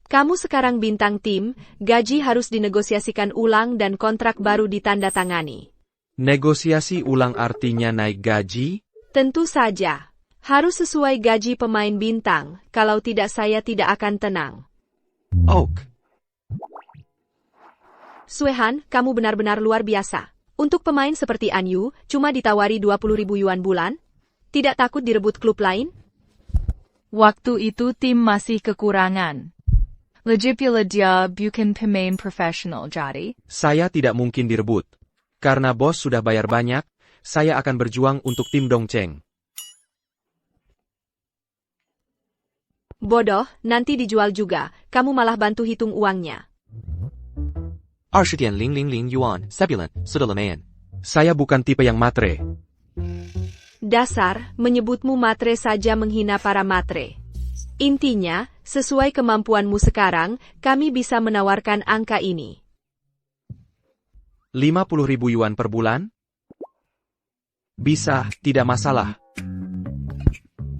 Kamu sekarang bintang tim, gaji harus dinegosiasikan ulang dan kontrak baru ditandatangani. Negosiasi ulang artinya naik gaji? Tentu saja. Harus sesuai gaji pemain bintang, kalau tidak saya tidak akan tenang. Ok. Suehan, kamu benar-benar luar biasa. Untuk pemain seperti Anyu, cuma ditawari 20.000 yuan bulan? Tidak takut direbut klub lain? Waktu itu tim masih kekurangan. Lagipula dia bukan pemain profesional jadi. Saya tidak mungkin direbut. Karena bos sudah bayar banyak, saya akan berjuang untuk tim Dongcheng. Bodoh, nanti dijual juga. Kamu malah bantu hitung uangnya. 20.000 yuan, sebulan, sudah lumayan. Saya bukan tipe yang matre. Dasar, menyebutmu matre saja menghina para matre. Intinya, sesuai kemampuanmu sekarang, kami bisa menawarkan angka ini. 50.000 yuan per bulan? Bisa, tidak masalah.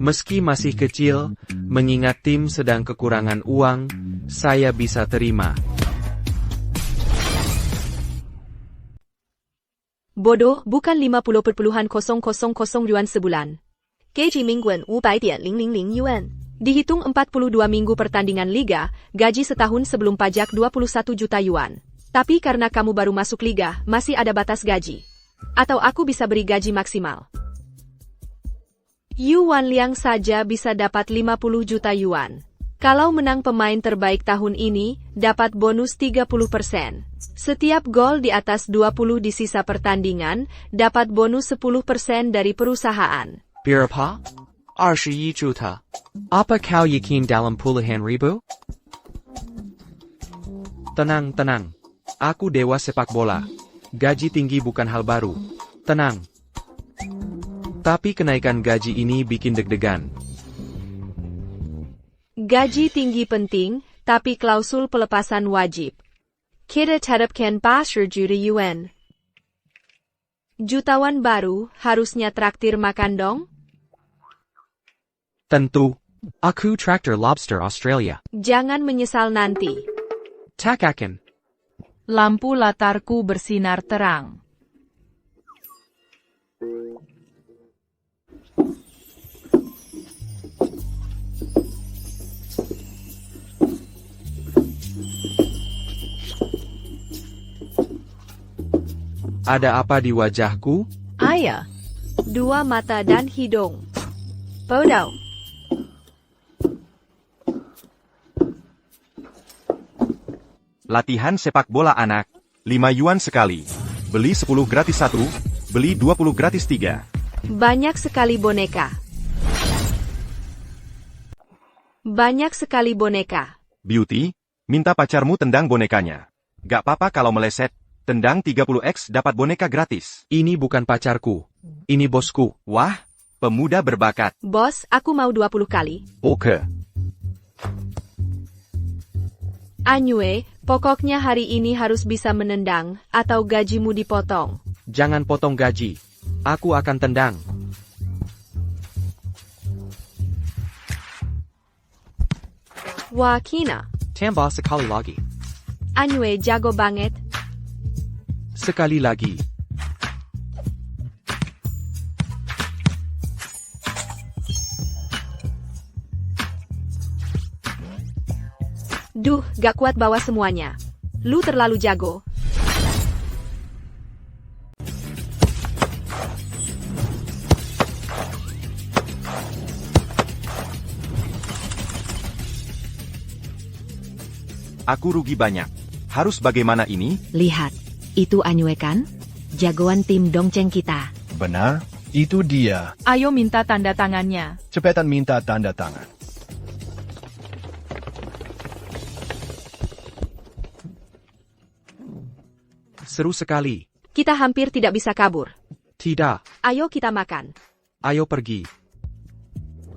Meski masih kecil, mengingat tim sedang kekurangan uang, saya bisa terima. Bodoh, bukan 50,000 yuan sebulan. Gaji mingguan 500,000 yuan. Dihitung 42 minggu pertandingan liga, gaji setahun sebelum pajak 21 juta yuan. Tapi karena kamu baru masuk liga, masih ada batas gaji. Atau aku bisa beri gaji maksimal. Yu Wanliang saja bisa dapat 50 juta yuan. Kalau menang pemain terbaik tahun ini, dapat bonus 30%. Setiap gol di atas 20 di sisa pertandingan, dapat bonus 10% dari perusahaan. Berapa? 21 juta. Apa kau yakin dalam puluhan ribu? Tenang, tenang. Aku dewa sepak bola. Gaji tinggi bukan hal baru. Tenang. Tapi kenaikan gaji ini bikin deg-degan. Gaji tinggi penting, tapi klausul pelepasan wajib. Kita terapkan 10 juta yuan. Jutawan baru, harusnya traktir makan dong? Tentu. Aku traktor lobster Australia. Jangan menyesal nanti. Tak akan. Lampu latarku bersinar terang. Ada apa di wajahku? Ayah. 2 mata dan hidung. Bodoh. Latihan sepak bola anak. 5 yuan sekali. Beli 10 gratis 1, beli 20 gratis 3. Banyak sekali boneka. Banyak sekali boneka. Beauty, minta pacarmu tendang bonekanya. Gak apa-apa kalau meleset. Tendang 30x dapat boneka gratis. Ini bukan pacarku. Ini bosku. Wah, pemuda berbakat. Bos, aku mau 20 kali. Oke. Anyue, pokoknya hari ini harus bisa menendang, atau gajimu dipotong. Jangan potong gaji. Aku akan tendang. Wah, Kina. Tambah sekali lagi. Anyue jago banget. Sekali lagi. Duh, gak kuat bawa semuanya. Lu terlalu jago. Aku rugi banyak. Harus bagaimana ini? Lihat, itu Anyue kan? Jagoan tim Dongcheng kita. Benar, itu dia. Ayo minta tanda tangannya. Cepetan minta tanda tangan. Seru sekali. Kita hampir tidak bisa kabur. Tidak, Ayo kita makan. ayo pergi.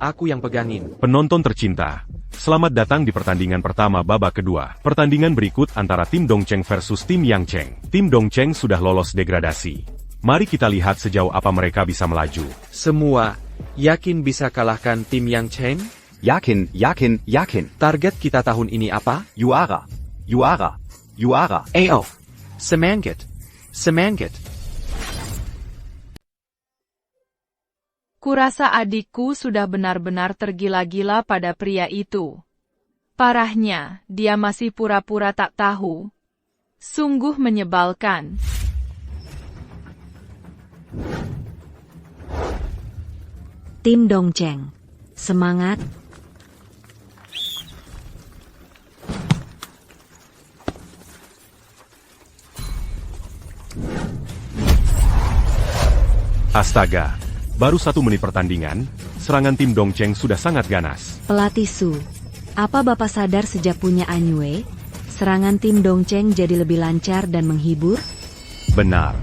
Aku yang pegangin. Penonton tercinta, selamat datang di pertandingan pertama babak kedua. Pertandingan berikut antara tim Dongcheng versus tim Yangcheng. Tim Dongcheng sudah lolos degradasi. Mari kita lihat sejauh apa mereka bisa melaju. Semua yakin bisa kalahkan tim Yangcheng? Yakin, yakin, yakin. Target kita tahun ini apa? Juara, juara, juara. Ayo, semangat, semangat. Kurasa adikku sudah benar-benar tergila-gila pada pria itu. Parahnya, dia masih pura-pura tak tahu. Sungguh menyebalkan. Tim Dongcheng. Semangat. Astaga, baru 1 menit pertandingan, serangan tim Dongcheng sudah sangat ganas. Pelatih Su. Apa Bapak sadar sejak punya Anyue, serangan tim Dongcheng jadi lebih lancar dan menghibur? Benar.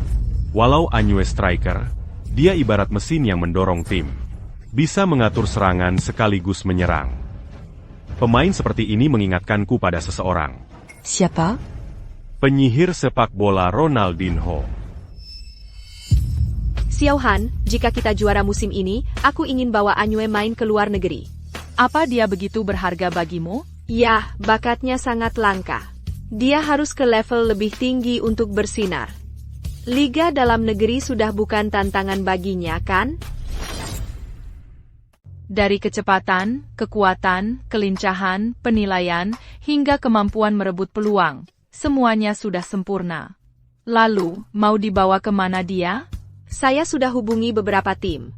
Walau Anyue striker, dia ibarat mesin yang mendorong tim. Bisa mengatur serangan sekaligus menyerang. Pemain seperti ini mengingatkanku pada seseorang. Siapa? Penyihir sepak bola Ronaldinho. Xiao Han, jika kita juara musim ini, aku ingin bawa Anyue main ke luar negeri. Apa dia begitu berharga bagimu? Ya, bakatnya sangat langka. Dia harus ke level lebih tinggi untuk bersinar. Liga dalam negeri sudah bukan tantangan baginya, kan? Dari kecepatan, kekuatan, kelincahan, penilaian, hingga kemampuan merebut peluang, semuanya sudah sempurna. Lalu, mau dibawa kemana dia? Saya sudah hubungi beberapa tim.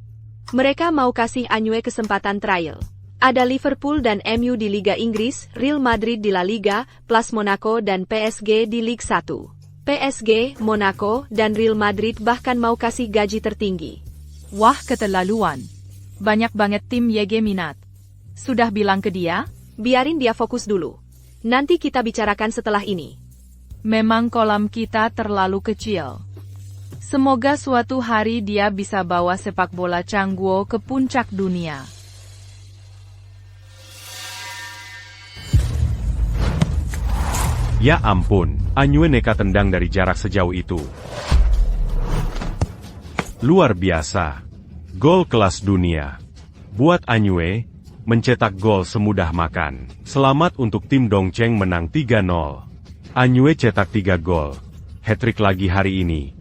Mereka mau kasih Anyue kesempatan trial. Ada Liverpool dan MU di Liga Inggris, Real Madrid di La Liga, plus Monaco dan PSG di Ligue 1. PSG, Monaco, dan Real Madrid bahkan mau kasih gaji tertinggi. Wah, keterlaluan. Banyak banget tim YG minat. Sudah bilang ke dia? Biarin dia fokus dulu. Nanti kita bicarakan setelah ini. Memang kolam kita terlalu kecil. Semoga suatu hari dia bisa bawa sepak bola Changguo ke puncak dunia. Ya ampun, Anyue nekat tendang dari jarak sejauh itu. Luar biasa. Gol kelas dunia. Buat Anyue, mencetak gol semudah makan. Selamat untuk tim Dongcheng menang 3-0. Anyue cetak 3 gol. Hat-trick lagi hari ini.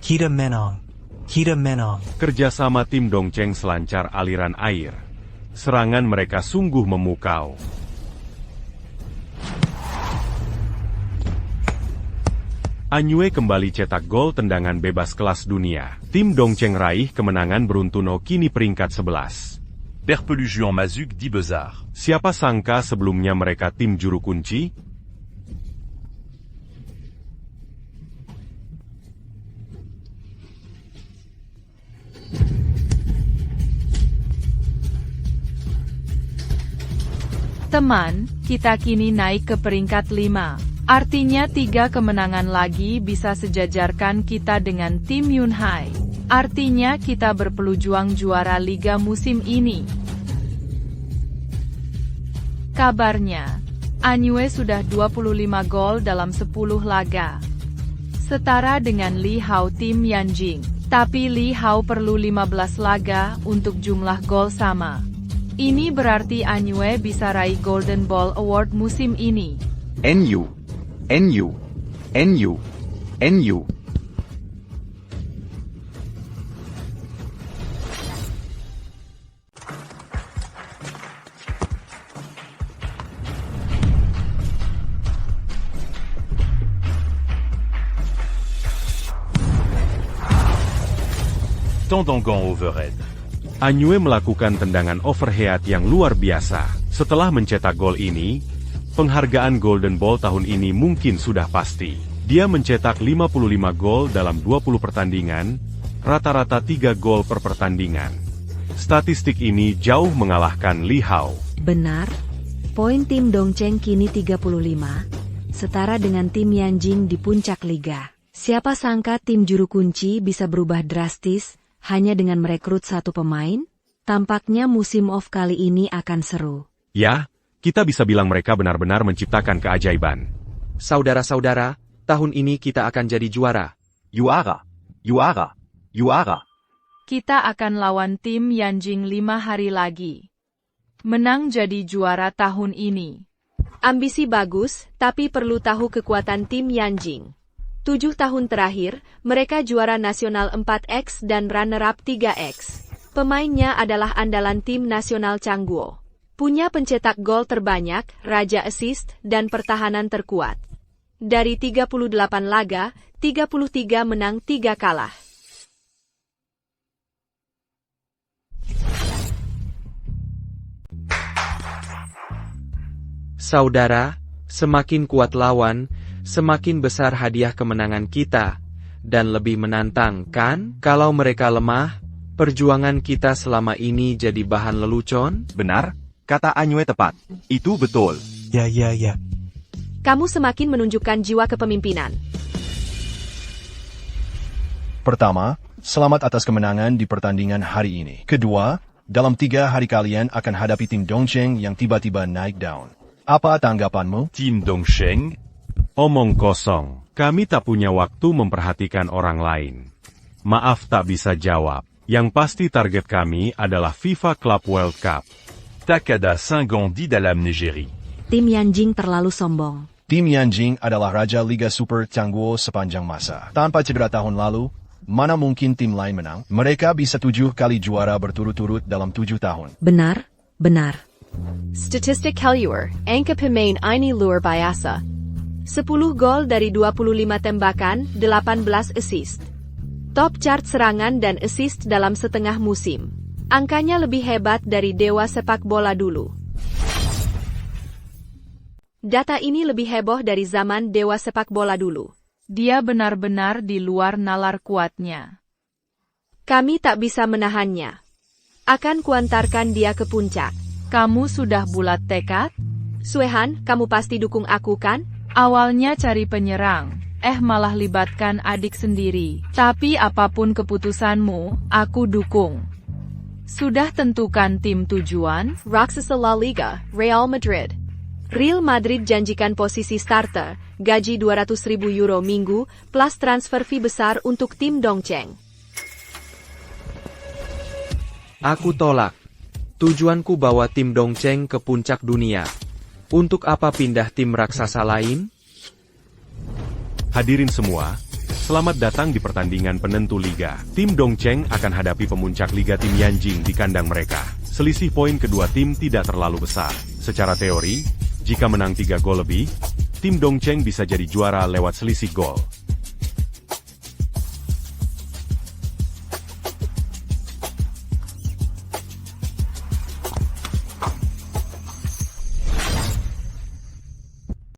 Kita menang. Kita menang. Kerjasama tim Dongcheng selancar aliran air. Serangan mereka sungguh memukau. Anyue kembali cetak gol tendangan bebas kelas dunia. Tim Dongcheng raih kemenangan beruntun kini peringkat 11. Perpelu Juan Mazuk 10 bezar. Siapa sangka sebelumnya mereka tim juru kunci? Teman, kita kini naik ke peringkat 5. Artinya 3 kemenangan lagi bisa sejajarkan kita dengan tim Yunhai. Artinya kita berpeluang juara liga musim ini. Kabarnya, Anyue sudah 25 gol dalam 10 laga. Setara dengan Li Hao tim Yanjing. Tapi Li Hao perlu 15 laga untuk jumlah gol sama. Ini berarti Anyue bisa raih Golden Ball Award musim ini. NU, NU, NU, NU. Tandangan overhead. Anyue melakukan tendangan overhead yang luar biasa. Setelah mencetak gol ini, penghargaan Golden Ball tahun ini mungkin sudah pasti. Dia mencetak 55 gol dalam 20 pertandingan, rata-rata 3 gol per pertandingan. Statistik ini jauh mengalahkan Li Hao. Benar. Poin tim Dongcheng kini 35, setara dengan tim Yanjing di puncak liga. Siapa sangka tim juru kunci bisa berubah drastis hanya dengan merekrut satu pemain? Tampaknya musim off kali ini akan seru. Ya, kita bisa bilang mereka benar-benar menciptakan keajaiban. Saudara-saudara, tahun ini kita akan jadi juara. Juara. Juara. Juara. Kita akan lawan tim Yanjing 5 hari lagi. Menang jadi juara tahun ini. Ambisi bagus, tapi perlu tahu kekuatan tim Yanjing. 7 tahun terakhir, mereka juara nasional 4X dan runner-up 3X. Pemainnya adalah andalan tim nasional Changguo. Punya pencetak gol terbanyak, raja assist, dan pertahanan terkuat. Dari 38 laga, 33 menang 3 kalah. Saudara, semakin kuat lawan, semakin besar hadiah kemenangan kita, dan lebih menantang, kan? Kalau mereka lemah, perjuangan kita selama ini jadi bahan lelucon? Benar, kata Anyue tepat. Itu betul. Ya. Kamu semakin menunjukkan jiwa kepemimpinan. Pertama, selamat atas kemenangan di pertandingan hari ini. Kedua, dalam 3 hari kalian akan hadapi tim Dongcheng yang tiba-tiba naik daun. Apa tanggapanmu? Tim Dongcheng. Omong kosong, kami tak punya waktu memperhatikan orang lain. Maaf tak bisa jawab. Yang pasti target kami adalah FIFA Club World Cup. Takada Saint-Gandhi dalam Nigeria. Tim Yanjing terlalu sombong. Tim Yanjing adalah Raja Liga Super Changguo sepanjang masa. Tanpa cedera tahun lalu, mana mungkin tim lain menang? Mereka bisa 7 kali juara berturut-turut dalam 7 tahun. Benar. Statistik Helluer, angka pemain ini luar biasa. 10 gol dari 25 tembakan, 18 assist. Top chart serangan dan assist dalam setengah musim. Angkanya lebih hebat dari dewa sepak bola dulu. Data ini lebih heboh dari zaman dewa sepak bola dulu. Dia benar-benar di luar nalar kuatnya. Kami tak bisa menahannya. Akan kuantarkan dia ke puncak. Kamu sudah bulat tekad? Suehan, kamu pasti dukung aku kan? Awalnya cari penyerang, malah libatkan adik sendiri. Tapi apapun keputusanmu, aku dukung. Sudah tentukan tim tujuan? Raksasa La Liga, Real Madrid. Real Madrid janjikan posisi starter, gaji 200.000 euro minggu, plus transfer fee besar untuk tim Dongcheng. Aku tolak. Tujuanku bawa tim Dongcheng ke puncak dunia. Untuk apa pindah tim raksasa lain? Hadirin semua, selamat datang di pertandingan penentu liga. Tim Dongcheng akan hadapi pemuncak liga tim Yanjing di kandang mereka. Selisih poin kedua tim tidak terlalu besar. Secara teori, jika menang 3 gol lebih, tim Dongcheng bisa jadi juara lewat selisih gol.